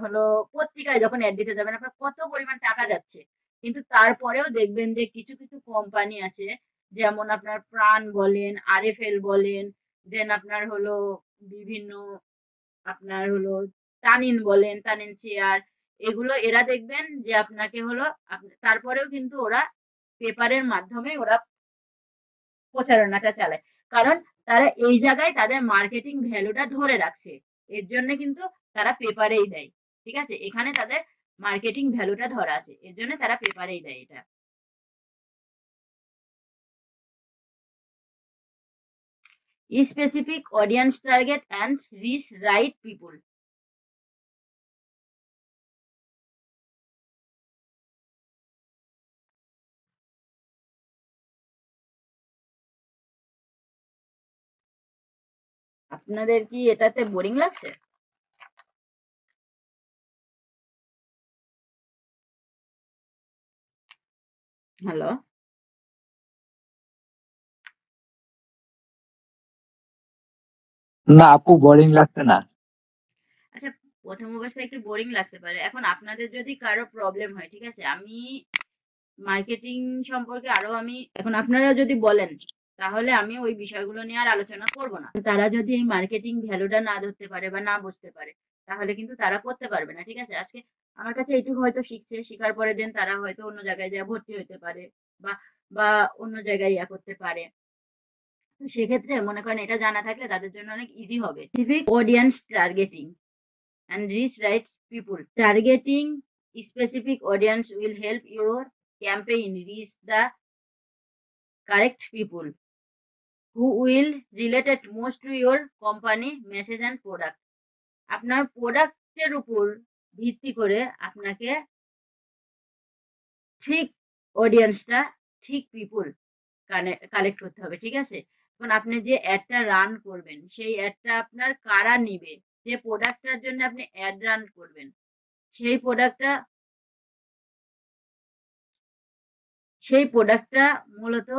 হলো পত্রিকায় যখন অ্যাড দিতে যাবেন, আপনার কত পরিমাণ টাকা যাচ্ছে। কিন্তু তারপরেও দেখবেন যে কিছু কিছু কোম্পানি আছে, যেমন আপনার প্রাণ বলেন, আরএফএল বলেন, দেন আপনার হলো বিভিন্ন আপনার হলো তানিন বলেন, তানিন চেয়ার, এগুলো এরা দেখবেন যে আপনাকে হলো তারপরেও কিন্তু ওরা পেপারের মাধ্যমে ওরা প্রচারণাটা চালায়, কারণ তারা এই জায়গায় তাদের মার্কেটিং ভ্যালুটা ধরে রাখছে, এর জন্য কিন্তু তারা পেপারেই দেয়। ঠিক আছে, এখানে তাদের মার্কেটিং ভ্যালুটা ধরা আছে, এর জন্য তারা পেপারেই দেয় এটা। Specific audience target and reach right people. আপনাদের কি এটাতে বোরিং লাগছে? হ্যালো, না আপু, বোরিং লাগছে না। আচ্ছা, প্রথম অবস্থায় একটু বোরিং লাগতে পারে। এখন আপনাদের যদি কারো প্রবলেম হয়, ঠিক আছে, আমি মার্কেটিং সম্পর্কে আরো এখন আপনারা যদি বলেন তাহলে আমি ওই বিষয়গুলো নিয়ে আর আলোচনা করব না। তারা যদি এই মার্কেটিং ভ্যালুটা না ধরতে পারে বা না বুঝতে পারে তাহলে কিন্তু তারা করতে পারবে না। ঠিক আছে, আজকে আমার কাছে এইটুকু হয়তো শিখছে, শিখার পরে দেন তারা হয়তো অন্য জায়গায় যা ভর্তি হতে পারে বা বা অন্য জায়গায় ইয়া করতে পারে। তো সেক্ষেত্রে মনে করেন এটা জানা থাকলে তাদের জন্য অনেক ইজি হবে। Specific audience targeting and reach right people. Targeting specific audience will help your campaign reach the correct people who will relate it most to your company message and product. আপনার প্রোডাক্টের উপর ভিত্তি করে আপনাকে ঠিক অডিয়েন্সটা, ঠিক পিপুল কালেক্ট করতে হবে। ঠিক আছে, এখন আপনি যে অ্যাডটা রান করবেন সেই অ্যাডটা আপনার কারা নিবে, যে প্রোডাক্টটার জন্য আপনি অ্যাড রান করবেন সেই প্রোডাক্টটা মূলত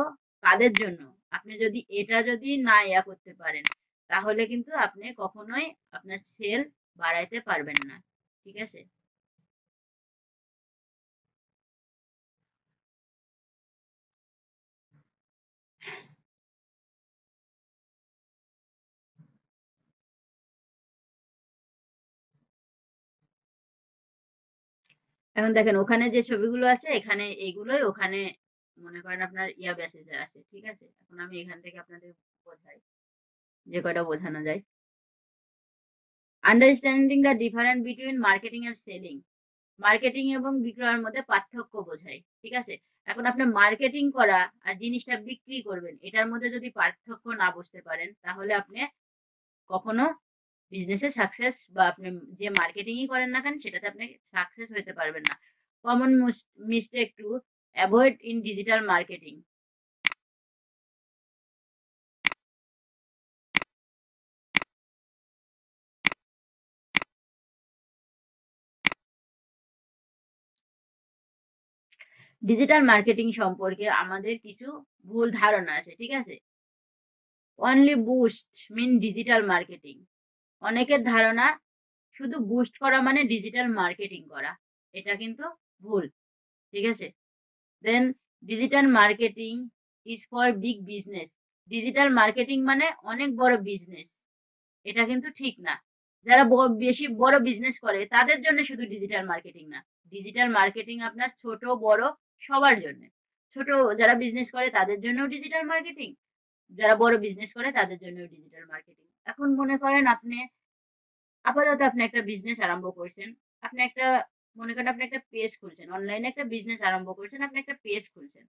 কাদের জন্য। আপনি যদি এটা না ইয়া করতে পারেন তাহলে কিন্তু আপনি কখনোই আপনার সেল বাড়াইতে পারবেন না। ঠিক আছে, এখন দেখেন ওখানে যে ছবিগুলো আছে এখানে এইগুলোই ওখানে মনে করেন আপনার ইয়া বেসিসে আছে। ঠিক আছে, এখন আমি এখান থেকে আপনাদের বোঝাই যে কয়টা বোঝানো যায়। Understanding the difference between marketing and selling. Marketing এবং বিক্রয়ের মধ্যে পার্থক্য বোঝায়। ঠিক আছে, এখন আপনি মার্কেটিং করা আর জিনিসটা বিক্রি করবেন এটার মধ্যে যদি পার্থক্য না বুঝতে পারেন তাহলে আপনি কখনো বিজনেসে সাকসেস বা আপনি যে মার্কেটিংই করেন না কেন সেটাতে আপনি সাকসেস হতে পারবেন না। Common mistake to avoid in digital marketing. Digital marketing সম্পর্কে আমাদের কিছু ভুল ধারণা আছে। ঠিক আছে, অনলি বুস্ট মিন ডিজিটাল মার্কেটিং। অনেকের ধারণা শুধু বুস্ট করা মানে ডিজিটাল মার্কেটিং করা, এটা কিন্তু ভুল। ঠিক আছে, then digital marketing is for big business. Digital marketing মানে অনেক বড় বিজনেস, এটা কিন্তু ঠিক না। যারা বেশি বড় বিজনেস করে তাদের জন্য শুধু ডিজিটাল মার্কেটিং না, ডিজিটাল মার্কেটিং আপনার ছোট বড় সবার জন্য। ছোট যারা বিজনেস করে তাদের জন্য ডিজিটাল মার্কেটিং, যারা বড় বিজনেস করে তাদের জন্য ডিজিটাল মার্কেটিং। এখন মনে করেন আপনি আপাতত আপনি একটা বিজনেস আরম্ভ করছেন, আপনি একটা মনে করেন আপনি একটা পেজ খুলছেন, অনলাইনে একটা বিজনেস আরম্ভ করছেন, আপনি একটা পেজ খুলছেন।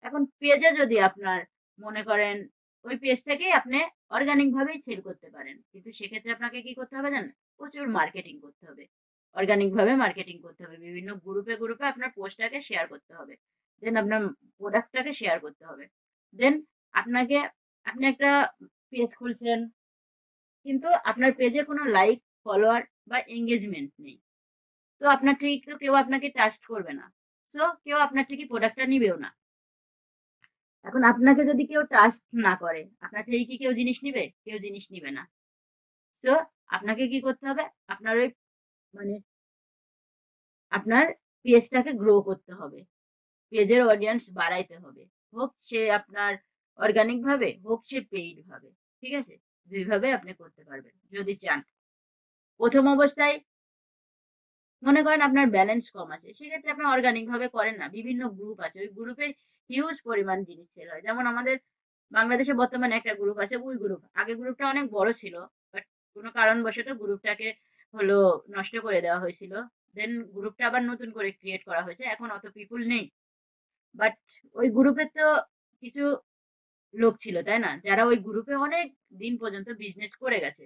এখন পেজে যদি আপনার মনে করেন ওই পেজ থেকেই আপনি অর্গানিক ভাবেই সেল করতে পারেন, কিন্তু সেক্ষেত্রে আপনাকে কি করতে হবে জানেন, প্রচুর মার্কেটিং করতে হবে। অর্গানিক ভাবে মার্কেটিং করতে হবে, বিভিন্ন গ্রুপে আপনার পোস্টটাকে শেয়ার করতে হবে, দেন আপনার প্রোডাক্টটাকে শেয়ার করতে হবে। দেন আপনাকে আপনি একটা পেজ খুলছেন কিন্তু আপনার পেজে কোনো লাইক, ফলোয়ার বা এঙ্গেজমেন্ট নেই, তো আপনার ঠিক তো কেউ আপনাকে ট্রাস্ট করবে না, তো কেউ আপনার ঠিকই প্রোডাক্টটা নিবেও না। এখন আপনাকে যদি কেউ ট্রাস্ট না করে আপনার থেকে কি কেউ জিনিস নিবে? কেউ জিনিস নিবে না। তো আপনাকে কি করতে হবে, আপনার ওই মানে আপনার পেজটাকে গ্রো করতে হবে, পেজের অডিয়েন্স বাড়াইতে হবে, হোক সে আপনার অর্গানিক ভাবে হোক সে পেইড ভাবে। ঠিক আছে, দুইভাবে আপনি করতে পারবেন যদি চান। প্রথম অবস্থায় মনে করেন আপনার ব্যালেন্স কম আছে, সেক্ষেত্রে আপনি অর্গানিক ভাবে করেন না, বিভিন্ন গ্রুপ আছে, ওই গ্রুপে হিউজ পরিমাণ জিনিস সেল হয়। যেমন আমাদের বাংলাদেশে বর্তমানে একটা গ্রুপ আছে, উই গ্রুপ। আগে গ্রুপটা অনেক বড় ছিল, বাট কোনো কারণবশত গ্রুপটাকে হলো নষ্ট করে দেওয়া হয়েছিল। দেন গ্রুপটা আবার নতুন করে ক্রিয়েট করা হয়েছে, এখন অত পিপুল নেই। বাট ওই গ্রুপে তো কিছু লোক ছিল, তাই না, যারা ওই গ্রুপে অনেক দিন পর্যন্ত বিজনেস করে গেছে,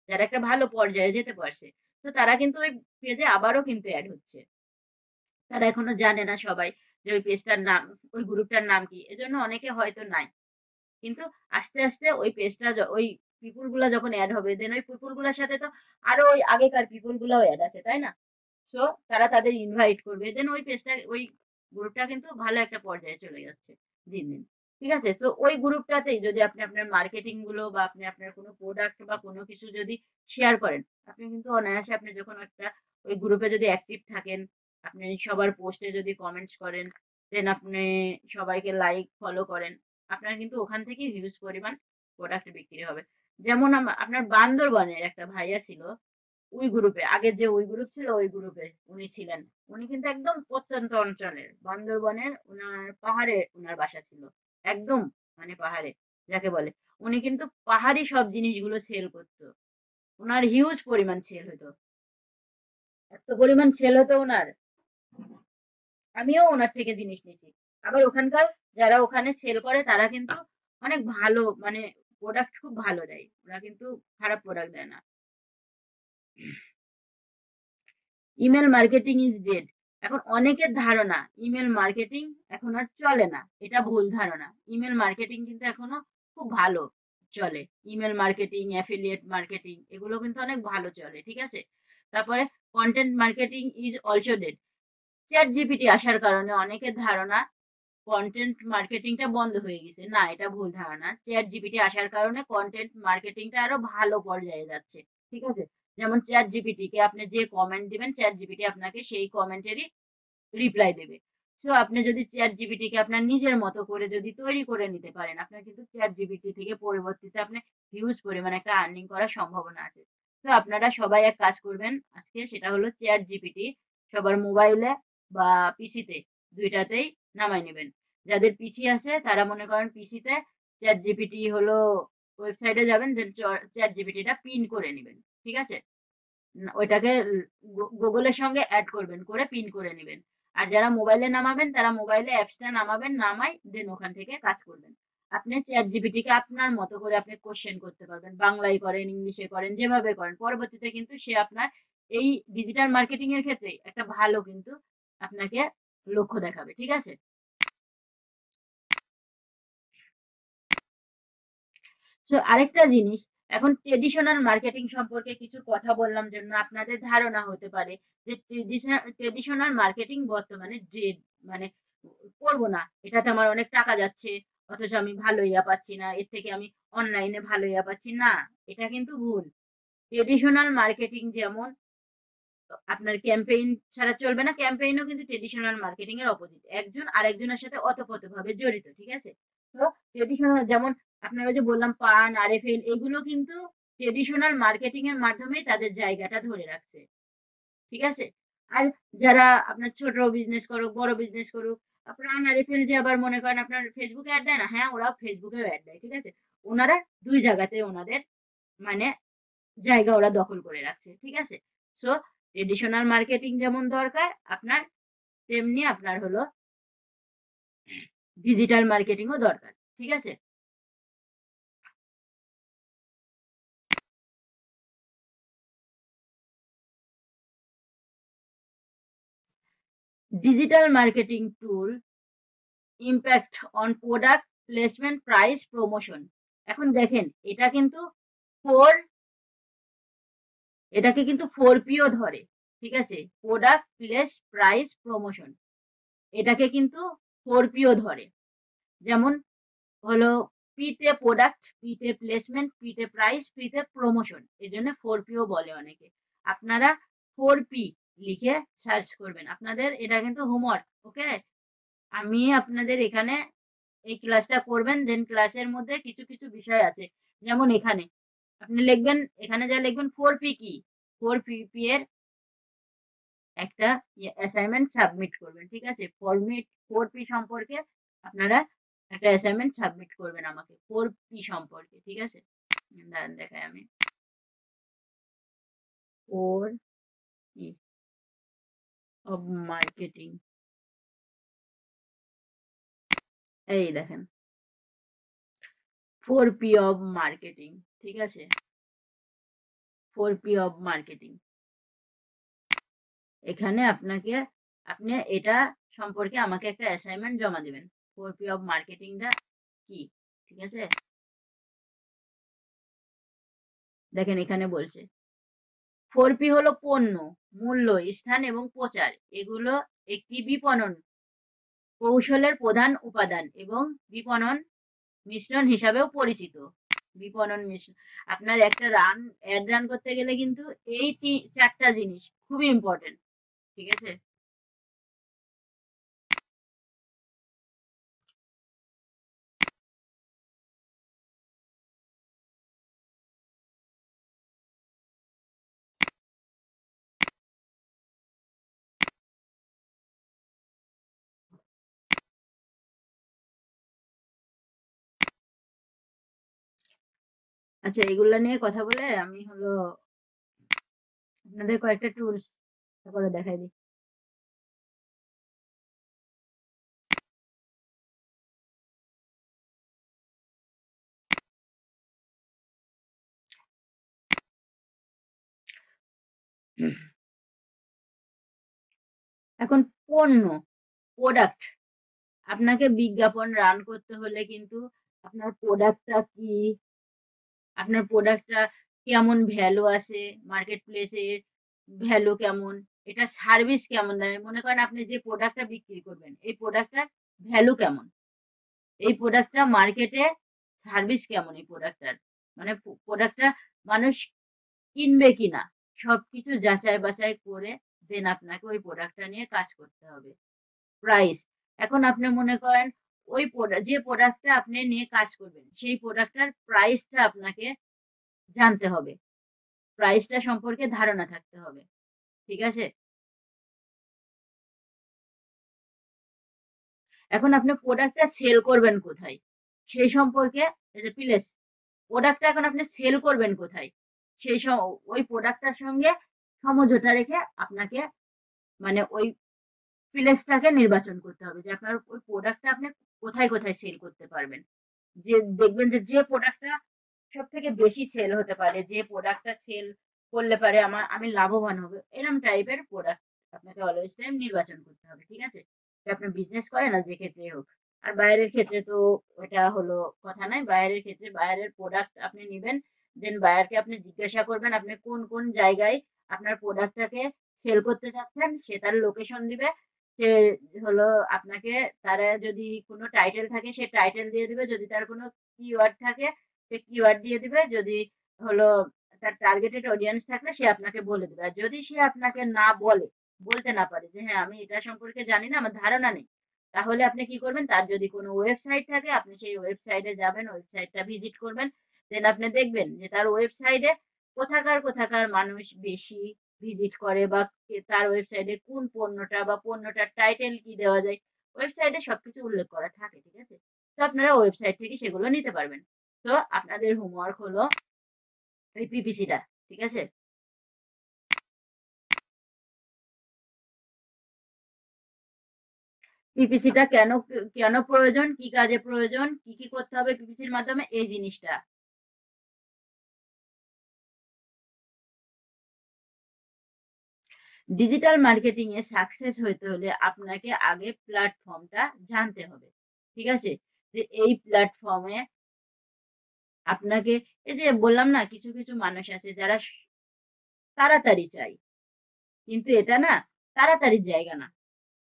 যারা একটা ভালো পর্যায়ে যেতে পারছে। তো তারা কিন্তু ওই পেজে আবারও কিন্তু অ্যাড হচ্ছে। তারা এখনো জানে না সবাই যে ওই পেজটার নাম, ওই গ্রুপটার নাম কি, এজন্য অনেকে হয়তো নাই। কিন্তু আস্তে আস্তে ওই পেজটা, ওই পিপুল গুলা যখন অ্যাড হবে, দেন ওই পিপুল গুলার সাথে তো আরো ওই আগেকার পিপুল গুলাও অ্যাড আছে, তাই না? সো তারা তাদের ইনভাইট করবে, দেন ওই পেজটা, ওই গ্রুপটা কিন্তু ভালো একটা পর্যায়ে চলে যাচ্ছে দিন দিন। ঠিক আছে, তো ওই গ্রুপটাতেই যদি আপনি আপনার মার্কেটিং গুলো বা আপনি আপনার কোনো প্রোডাক্ট বা কোনো কিছু যদি শেয়ার করেন, আপনি কিন্তু অনায়াসে, আপনি যখন একটা ওই গ্রুপে যদি অ্যাক্টিভ থাকেন, আপনি সবার পোস্টে যদি কমেন্টস করেন, দেন আপনি সবাইকে লাইক ফলো করেন, আপনার কিন্তু ওখান থেকে হিউজ পরিমাণ প্রোডাক্ট বিক্রি হবে। যেমন আপনার বান্দরবনের একটা ভাইয়া ছিল ওই গ্রুপে, আগের যে ওই গ্রুপ ছিল ওই গ্রুপে উনি ছিলেন। উনি কিন্তু একদম প্রত্যন্ত অঞ্চলের, বান্দরবনের, উনার পাহাড়ে উনার বাসা ছিল, একদম মানে পাহাড়ে যাকে বলে। উনি কিন্তু পাহাড়ি সব জিনিসগুলো সেল করতো, উনার হিউজ পরিমাণ সেল হতো, এত পরিমাণ সেল হতো উনার, আমিও ওনার থেকে জিনিস নিয়েছি। আবার ওখানকার যারা ওখানে সেল করে তারা কিন্তু অনেক ভালো, মানে প্রোডাক্ট খুব ভালো দেয়, ওরা কিন্তু খারাপ প্রোডাক্ট দেয় না। Email marketing is dead. এখন অনেকের ধারণা ইমেল মার্কেটিং এখন আর চলে না, এটা ভুল ধারণা। ইমেল মার্কেটিং কিন্তু এখনো খুব ভালো চলে। ইমেল মার্কেটিং, অ্যাফিলিয়েট মার্কেটিং, এগুলো কিন্তু অনেক ভালো চলে, ঠিক আছে। তারপরে content marketing is also dead. Chat GPT আসার কারণে অনেকের ধারণা কন্টেন্ট মার্কেটিংটা বন্ধ হয়ে গেছে, না, এটা ভুল ধারণা। চ্যাট জিপিটি আসার কারণে কন্টেন্ট মার্কেটিংটা আরো ভালো পর্যায়ে যাচ্ছে, ঠিক আছে। যেমন চ্যাট জিপিটি কে আপনি যে কমেন্ট দিবেন, চ্যাট জিপিটি আপনাকে সেই কমেন্টেরই রিপ্লাই দেবে। সো আপনি যদি চ্যাট জিপিটি কে আপনার নিজের মতো করে যদি তৈরি করে নিতে পারেন, আপনার কিন্তু চ্যাট জিপিটি থেকে পরবর্তীতে আপনি হিউজ পরিমাণে একটা আর্নিং করার সম্ভাবনা আছে। তো আপনারা সবাই এক কাজ করবেন আজকে, সেটা হলো চ্যাট জিপিটি সবার মোবাইলে বা পিসিতে, দুইটাতেই নামাই নেবেন। যাদের পিসি আছে তারা মনে করেন পিসিতে চ্যাট জিপিটি হলো ওয়েবসাইটে যাবেন, দেন চ্যাট জিপিটিটা পিন করে নেবেন, ঠিক আছে। ওইটাকে গুগলের সঙ্গে অ্যাড করবেন, করে পিন করে নেবেন। আর যারা মোবাইলে নামাবেন তারা মোবাইলে অ্যাপসটা নামাবেন, নামাই দেন ওখান থেকে কাজ করবেন। আপনি চ্যাট জিপিটি কে আপনার মতো করে আপনি কোশ্চেন করতে পারবেন, বাংলায় করেন, ইংলিশে করেন, যেভাবে করেন, পরবর্তীতে কিন্তু সে আপনার এই ডিজিটাল মার্কেটিং এর ক্ষেত্রে একটা ভালো কিন্তু আপনাকে লক্ষ্য দেখাবে, ঠিক আছে। সো আরেকটা জিনিস, এখন ট্রেডিশনাল মার্কেটিং সম্পর্কে কিছু কথা বললাম জন্য আপনাদের ধারণা হতে পারে যে ট্রেডিশনাল মার্কেটিং বর্তমানে ডেড, মানে করবো না, এটাতে আমার অনেক টাকা যাচ্ছে, অথচ আমি ভালো ইয়া পাচ্ছি না, এর থেকে আমি অনলাইনে ভালো ইয়া পাচ্ছি না। এটা কিন্তু ভুল। ট্রেডিশনাল মার্কেটিং যেমন আপনার ক্যাম্পেইন ছাড়া চলবে না, ক্যাম্পেইনও কিন্তু ট্রেডিশনাল মার্কেটিং এর অপোজিট, একজন আরেকজনের সাথে ওতপ্রোতভাবে জড়িত, ঠিক আছে। তো ট্রেডিশনাল যেমন আপনারা যে বললাম পান, আরএফএল, এগুলো কিন্তু ট্রেডিশনাল মার্কেটিং এর মাধ্যমেই তাদের জায়গাটা ধরে রাখছে, ঠিক আছে। আর যারা আপনার ছোট বিজনেস করুক, বড় বিজনেস করুক, প্রাণ আরএফএল যে আবার মনে করেন আপনার ফেসবুকে অ্যাড দেয় না, হ্যাঁ ওরাও ফেসবুকেও অ্যাড দেয়, ঠিক আছে। ওনারা দুই জায়গাতে ওনাদের মানে জায়গা ওরা দখল করে রাখছে, ঠিক আছে। সো ট্রেডিশনাল মার্কেটিং যেমন দরকার আপনার, তেমনি আপনার হলো ডিজিটাল মার্কেটিংও দরকার, ঠিক আছে। Digital marketing tool impact on product placement, price, promotion. এখন দেখেন এটা কিন্তু ফোর, এটাকে কিন্তু 4P ধরে, ঠিক আছে। প্রোডাক্ট, প্লেস, প্রাইস, প্রমোশন, এটাকে কিন্তু 4P ধরে। যেমন হলো পি তে প্রোডাক্ট, পি তে প্লেসমেন্ট, পি তে প্রাইস, পি তে প্রমোশন, এই জন্য 4P বলে অনেকে। আপনারা 4P লিখে সার্চ করবেন, আপনাদের এটা কিন্তু হোমওয়ার্ক, ওকে। আমি আপনাদের এখানে এই ক্লাসটা করবেন, দেন ক্লাসের মধ্যে কিছু কিছু বিষয় আছে, যেমন এখানে আপনি লিখবেন, এখানে যা লিখবেন 4P কি, 4P এর একটা অ্যাসাইনমেন্ট সাবমিট করবেন, ঠিক আছে? 4P সম্পর্কে আপনারা একটা অ্যাসাইনমেন্ট সাবমিট করবেন আমাকে 4P সম্পর্কে, ঠিক আছে? দাঁড়ান দেখাই আমি 4P অফ মার্কেটিং। এই দেখেন 4P অফ মার্কেটিং, ঠিক আছে? 4P of marketing. এখানে আপনি এটা সম্পর্কে আমাকে একটা অ্যাসাইনমেন্ট জমা দিবেন। 4P অফ মার্কেটিংটা কি, ঠিক আছে? দেখেন এখানে বলছে 4P হলো পণ্য, মূল্য, স্থান এবং প্রচার। এগুলো একটি বিপণন কৌশলের প্রধান উপাদান এবং বিপণন মিশ্রণ হিসাবেও পরিচিত। বিপণন মিশ্রণ, আপনার একটা অ্যাড রান করতে গেলে কিন্তু এই 4টা জিনিস খুবই ইম্পর্টেন্ট, ঠিক আছে? আচ্ছা, এগুলা নিয়ে কথা বলে আমি আপনাদের কয়েকটা টুলস করে দেখাই দিই। এখন পণ্য, প্রোডাক্ট, আপনাকে বিজ্ঞাপন রান করতে হলে কিন্তু আপনার প্রোডাক্টটা কি, আপনার প্রোডাক্টটা কেমন ভ্যালু আছে মার্কেট প্লেসের, ভ্যালু কেমন, এটা সার্ভিস কেমন দেয়, মনে করেন আপনি যে প্রোডাক্টটা বিক্রি করবেন এই প্রোডাক্টটার ভ্যালু কেমন, এই প্রোডাক্টটা মার্কেটে সার্ভিস কেমন, এই প্রোডাক্টটার মানে প্রোডাক্টটা মানুষ কিনবে কিনা, সবকিছু যাচাই বাছাই করে দেন আপনাকে ওই প্রোডাক্টটা নিয়ে কাজ করতে হবে। প্রাইস, এখন আপনি মনে করেন ওই যে প্রোডাক্টটা আপনি নিয়ে কাজ করবেন সেই প্রোডাক্টটার প্রাইসটা আপনাকে জানতে হবে, প্রাইসটা সম্পর্কে ধারণা থাকতে হবে, ঠিক আছে? এখন আপনি প্রোডাক্টটা সেল করবেন কোথায় সেই সম্পর্কে, এই যে প্লেস, প্রোডাক্টটা এখন আপনি সেল করবেন কোথায় সেই ওই প্রোডাক্টটার সঙ্গে সমঝোতা রেখে আপনাকে মানে ওই প্লেসটাকে নির্বাচন করতে হবে যে আপনার ওই প্রোডাক্টটা আপনি কোথায় কোথায় সেল করতে পারবেন। যে দেখবেন যে প্রোডাক্টটা সব থেকে বেশি সেল হতে পারে, যে প্রোডাক্টটা সেল করলে পারে আমি লাভবান হবে, এরকম টাইপের প্রোডাক্ট আপনাকে অলওয়েজ টাইম নির্বাচন করতে হবে, ঠিক আছে? যে আপনি বিজনেস করেন না যে ক্ষেত্রে হোক। আর বাইরের ক্ষেত্রে তো ওটা হলো কথা নাই, বাইরের ক্ষেত্রে বাইরের প্রোডাক্ট আপনি নিবেন, দেন বায়ারকে আপনি জিজ্ঞাসা করবেন আপনি কোন কোন জায়গায় আপনার প্রোডাক্টটাকে সেল করতে চাচ্ছেন, সে তার লোকেশন দিবে, সে হলো আপনাকে, তারা যদি কোনো টাইটেল থাকে সে টাইটেল দিয়ে দিবে, যদি তার কোনো কিওয়ার্ড থাকে সে কিওয়ার্ড দিয়ে দিবে, যদি হলো তার টার্গেটেড অডিয়েন্স থাকলে সে আপনাকে বলে দিবে। আর যদি সে আপনাকে না বলতে না পারে যে হ্যাঁ আমি এটা সম্পর্কে জানি না, আমার ধারণা নেই, তাহলে আপনি কি করবেন, তার যদি কোনো ওয়েবসাইট থাকে আপনি সেই ওয়েবসাইটে যাবেন, ওয়েবসাইটটা ভিজিট করবেন, দেন আপনি দেখবেন যে তার ওয়েবসাইটে কোথাকার মানুষ বেশি ভিজিট করে, বা তার ওয়েবসাইটে কোন পণ্যটা বা পণ্যটার টাইটেল কি দেওয়া যায়, ওয়েবসাইটে সবকিছু উল্লেখ করা থাকে, ঠিক আছে? তো আপনারা ওয়েবসাইট থেকে সেগুলো নিতে পারবেন। তো আপনাদের হোমওয়ার্ক হলো এই পিপিসিটা, ঠিক আছে? পিপিসিটা কেন কেন প্রয়োজন, কি কাজে প্রয়োজন, কি কি করতে হবে পিপিসির মাধ্যমে, এই জিনিসটা। ডিজিটাল মার্কেটিং এ সাকসেস হতে হলে আপনাকে আগে প্ল্যাটফর্মটা জানতে হবে, ঠিক আছে? যে এই প্ল্যাটফর্মে আপনাকে, এই যে বললাম না কিছু কিছু মানুষ আছে যারা তাড়াতাড়ি চাই, কিন্তু এটা না তাড়াতাড়ির জায়গা না,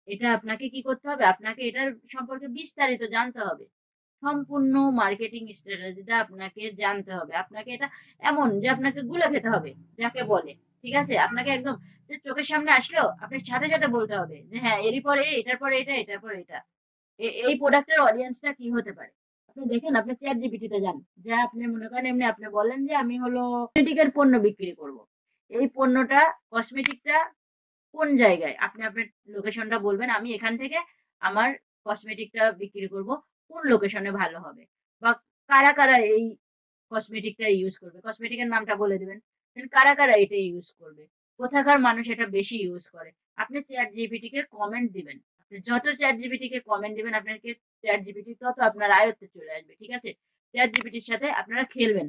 এটা আপনাকে কি করতে হবে, আপনাকে এটার সম্পর্কে বিস্তারিত জানতে হবে, সম্পূর্ণ মার্কেটিং স্ট্র্যাটেজিটা আপনাকে জানতে হবে, আপনাকে এটা এমন যে আপনাকে গুলে খেতে হবে যাকে বলে, ঠিক আছে? আপনাকে একদম যে চোখের সামনে আসলো আপনার সাথে সাথে বলতে হবে যে হ্যাঁ এরই পরে এটার পরে এটা, এটার পরে এটা, এই প্রোডাক্টের অডিয়েন্সটা কি হতে পারে। আপনি দেখেন আপনি চ্যাট জিপিটিতে যান, যা আপনি মনে করেন এমনি আপনি বলেন যে আমি হলো কসমেটিকের পণ্য বিক্রি করব, এই পণ্যটা কসমেটিকটা কোন জায়গায় আপনি আপনার লোকেশনটা বলবেন, আমি এখান থেকে আমার কসমেটিকটা বিক্রি করব, কোন লোকেশনে ভালো হবে, বা কারা কারা এই কসমেটিকটা ইউজ করবে, কসমেটিকের নামটা বলে দিবেন, দেন কারা কারা এটা ইউজ করবে, কোথাকার মানুষ এটা বেশি ইউজ করে। আপনি চ্যাট জিপিটি কে কমেন্ট দিবেন, আপনি যত চ্যাট জিপিটি কে কমেন্ট দিবেন আপনাকে চ্যাট জিপিটি তত আপনার আয়ত্তে চলে আসবে, ঠিক আছে। চ্যাট জিপিটির সাথে আপনারা খেলবেন,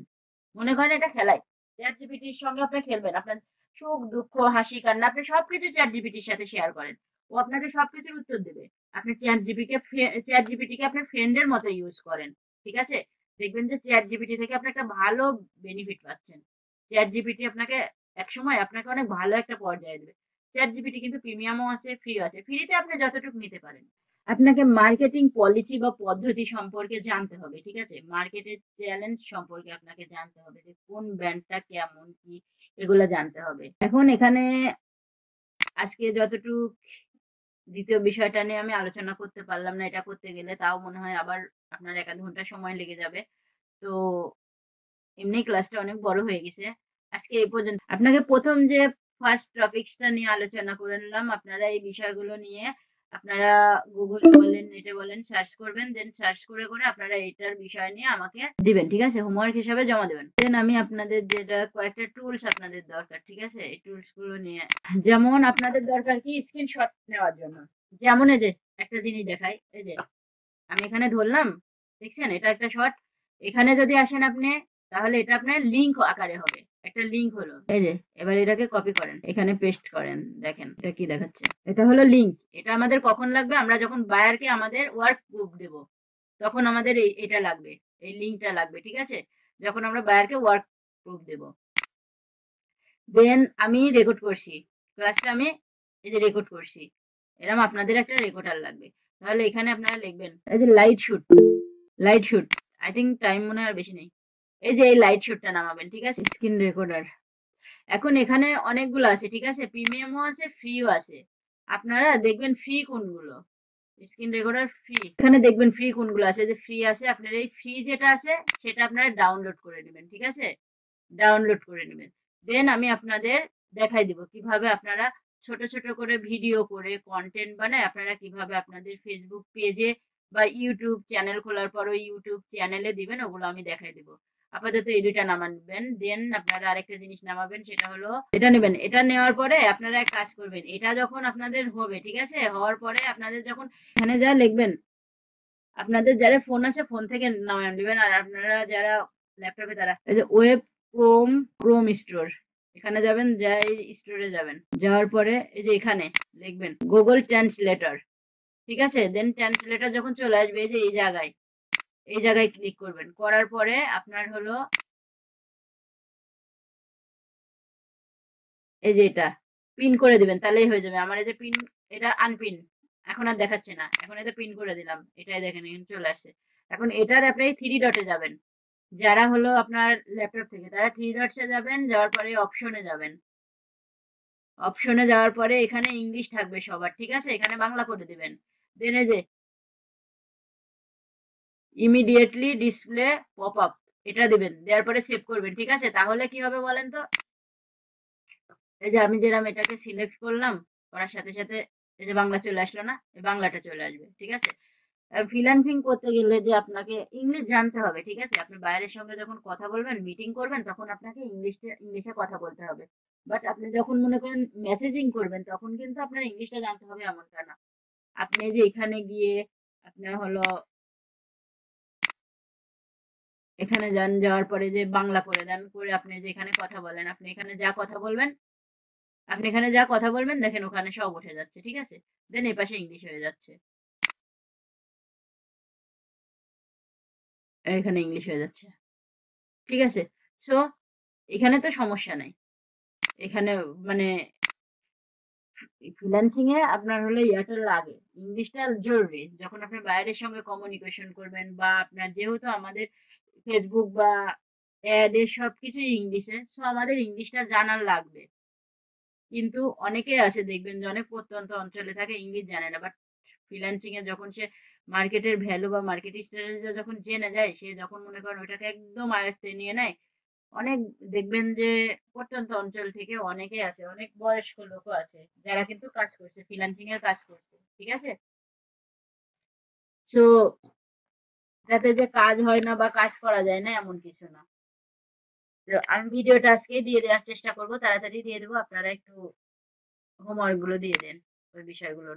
মনে করেন এটা খেলাই, চ্যাট জিপিটির সঙ্গে আপনি খেলবেন, আপনার সুখ দুঃখ হাসি কান্না আপনি সবকিছু চ্যাট জিপিটির সাথে শেয়ার করেন, ও আপনাকে সবকিছুর উত্তর দেবে। আপনি চ্যাট জিপিটিকে আপনার ফ্রেন্ডের মতো ইউজ করেন, ঠিক আছে। দেখবেন যে চ্যাট জিপিটি থেকে আপনি একটা ভালো বেনিফিট পাচ্ছেন। চ্যাট জিপিটি আপনাকে একসময় আপনাকে অনেক ভালো একটা পর্যায়ে দেবে। চ্যাট জিপিটি কিন্তু প্রিমিয়ামও আছে, ফ্রিও আছে, ফ্রিতে আপনি যতটুকু নিতে পারেন। আপনাকে মার্কেটিং পলিসি বা পদ্ধতি সম্পর্কে জানতে হবে, ঠিক আছে। মার্কেটের চ্যালেঞ্জ সম্পর্কে আপনাকে জানতে হবে, যে কোন ব্র্যান্ডটা কেমন কি, এগুলো জানতে হবে। এখন এখানে আজকে যতটুকু দ্বিতীয় বিষয়টা নিয়ে আমি আলোচনা করতে পারলাম না, এটা করতে গেলে তাও মনে হয় আবার আপনার 1-2 ঘন্টা সময় লেগে যাবে। তো এমনি ক্লাসটা অনেক বড় হয়ে গেছে, আজকে এই পর্যন্ত। আপনাকে প্রথম যে ফার্স্ট টপিকসটা নিয়ে আলোচনা করে নিলাম, আপনারা এই বিষয়গুলো নিয়ে আপনারা গুগল বলেন নেটে বলেন সার্চ করবেন, দেন সার্চ করে করে আপনারা এটার বিষয় নিয়ে আমাকে দিবেন, ঠিক আছে, হোমওয়ার্ক হিসাবে জমা দেবেন। দেন আমি আপনাদের যেটা কয়েকটা টুলস আপনাদের দরকার, ঠিক আছে, এই টুলস গুলো নিয়ে, যেমন আপনাদের দরকার কি স্ক্রিনশট নেওয়ার জন্য। যেমন এই যে একটা জিনিস দেখাই, এই যে আমি এখানে ধরলাম, দেখছেন এটা একটা শর্ট, এখানে যদি আসেন আপনি, তাহলে এটা আপনার লিংক আকারে হবে, একটা লিংক হলো, এই যে এবার এটাকে কপি করেন, এখানে পেস্ট করেন, দেখেন এটা কি দেখাচ্ছে, এটা হলো লিংক। এটা আমাদের কখন লাগবে, আমরা যখন বায়ারকে আমাদের ওয়ার্ক প্রুফ দেব, তখন আমাদের এটা লাগবে, এই লিংকটা লাগবে, ঠিক আছে, যখন আমরা বায়ারকে ওয়ার্ক প্রুফ দেব। দেন আমি রেকর্ড করছি ক্লাসটা, আমি এই যে রেকর্ড করছি, এরকম আপনাদের একটা রেকর্ডার লাগবে। তাহলে এখানে আপনারা লিখবেন এই যে light shoot, I think time মনে হয় আর বেশি নেই, এই যে এই লাইট শুটটা নামাবেন, ঠিক আছে, স্ক্রিন রেকর্ডার। এখন এখানে অনেকগুলো আছে, ঠিক আছে, প্রিমিয়ামও আছে, ফ্রিও আছে, আপনারা দেখবেন ফ্রি কোনগুলো, স্ক্রিন রেকর্ডার ফ্রি, এখানে দেখবেন ফ্রি কোনগুলো আছে, যে ফ্রি আছে, আপনার এই ফ্রি যেটা আছে সেটা আপনারা ডাউনলোড করে নেবেন, ঠিক আছে, ডাউনলোড করে নেবেন। দেন আমি আপনাদের দেখাই দিব কিভাবে আপনারা ছোট ছোট করে ভিডিও করে কন্টেন্ট বানায় আপনারা কিভাবে আপনাদের ফেসবুক পেজে বা ইউটিউব চ্যানেল খোলার পর ওই ইউটিউব চ্যানেলে দিবেন, ওগুলো আমি দেখাই দিব। আপাতত এই দুইটা নামাবেন, দেন আপনারা আরেকটা জিনিস নামাবেন, সেটা হলো এটা নেবেন। এটা নেওয়ার পরে আপনারা এক কাজ করবেন, এটা যখন আপনাদের হবে, ঠিক আছে, হওয়ার পরে আপনাদের যখন এখানে যা লিখবেন, আপনাদের যারা ফোন আছে ফোন থেকে নামিয়ে নেবেন, আর আপনারা যারা ল্যাপটপে তারা এই যে ওয়েব ক্রোম স্টোর, এখানে যাবেন, যাই স্টোরে যাবেন, যাওয়ার পরে এই যে এখানে লিখবেন গুগল ট্রান্সলেটর, ঠিক আছে, দেন ট্রান্সলেটর যখন চলে আসবে এই যে এই জায়গায় ক্লিক করবেন, করার পরে আপনার হলো এই যে এটা পিন করে দিবেন, তাহলেই হয়ে যাবে। আমার এই যে পিন, এটা আনপিন, এখন আর দেখাচ্ছে না, এখন এটা পিন করে দিলাম, এটাই দেখেন এখানে চলে আসছে। এখন এটার আপনি 3 ডটে যাবেন, যারা হলো আপনার ল্যাপটপ থেকে তারা 3 ডটসে যাবেন, যাওয়ার পরে অপশনে যাবেন, অপশনে যাওয়ার পরে এখানে ইংলিশ থাকবে সবার, ঠিক আছে, এখানে বাংলা করে দিবেন। দেন এই যে ইমিডিয়েটলি ডিসপ্লে পপ আপ, এটা দিবেন, দেওয়ার পরে সেভ করবেন, ঠিক আছে। তাহলে কি হবে বলেন তো, এই যে আমি যেরাম এটাকে সিলেক্ট করলাম, করার সাথে সাথে এই যে বাংলা চলে আসলো না, এই বাংলাটা চলে আসবে, ঠিক আছে। ফ্রিল্যান্সিং করতে গেলে যে আপনাকে ইংলিশ জানতে হবে, ঠিক আছে, আপনি বাইরের সঙ্গে যখন কথা বলবেন, মিটিং করবেন, তখন আপনাকে ইংলিশে কথা বলতে হবে। বাট আপনি যখন মনে করেন মেসেজিং করবেন, তখন কিন্তু আপনার ইংলিশটা জানতে হবে এমনটা না। আপনি যে এখানে গিয়ে আপনার হলো এখানে যান, যাওয়ার পরে যে বাংলা করে দেন, করে আপনি যে এখানে কথা বলেন, আপনি এখানে যা কথা বলবেন, আপনি এখানে যা কথা বলবেন দেখেন ওখানে সব উঠে যাচ্ছে, ঠিক আছে, দেন এই পাশে ইংলিশ হয়ে যাচ্ছে, এখানে ইংলিশ হয়ে যাচ্ছে, ঠিক আছে। সো এখানে তো সমস্যা নাই, এখানে মানে ফ্রিল্যান্সিং এ আপনার হলো ইয়াটা লাগে, ইংলিশটা জরুরি, যখন আপনি বাইরের সঙ্গে কমিউনিকেশন করবেন, বা আপনার যেহেতু আমাদের ফেসবুক বা অ্যাড এর সবকিছুই ইংলিশে, সো আমাদের ইংলিশটা জানার লাগবে। কিন্তু অনেকে আছে দেখবেন যে অনেক প্রত্যন্ত অঞ্চলে থাকে, ইংলিশ জানে না, বাট ফ্রিল্যান্সিং এ যখন সে মার্কেটের ভ্যালু বা মার্কেট স্ট্র্যাটেজি যখন জেনে যায়, সে যখন মনে করেন ওইটাকে একদম আয়ত্তে নিয়ে নেয়, অনেক দেখবেন যে প্রত্যন্ত অঞ্চল থেকে অনেকে আছে, অনেক বয়স্ক লোকও আছে যারা কিন্তু কাজ করছে, ফ্রিল্যান্সিং এর কাজ করছে, ঠিক আছে। সো যাতে যে কাজ হয় না বা কাজ করা যায় না এমন কিছু না। তো আমি ভিডিওটা আজকে দিয়ে দেওয়ার চেষ্টা করব, তাড়াতাড়ি দিয়ে দেবো, আপনারা একটু হোমওয়ার্ক গুলো দিয়ে দেন ওই বিষয়গুলোর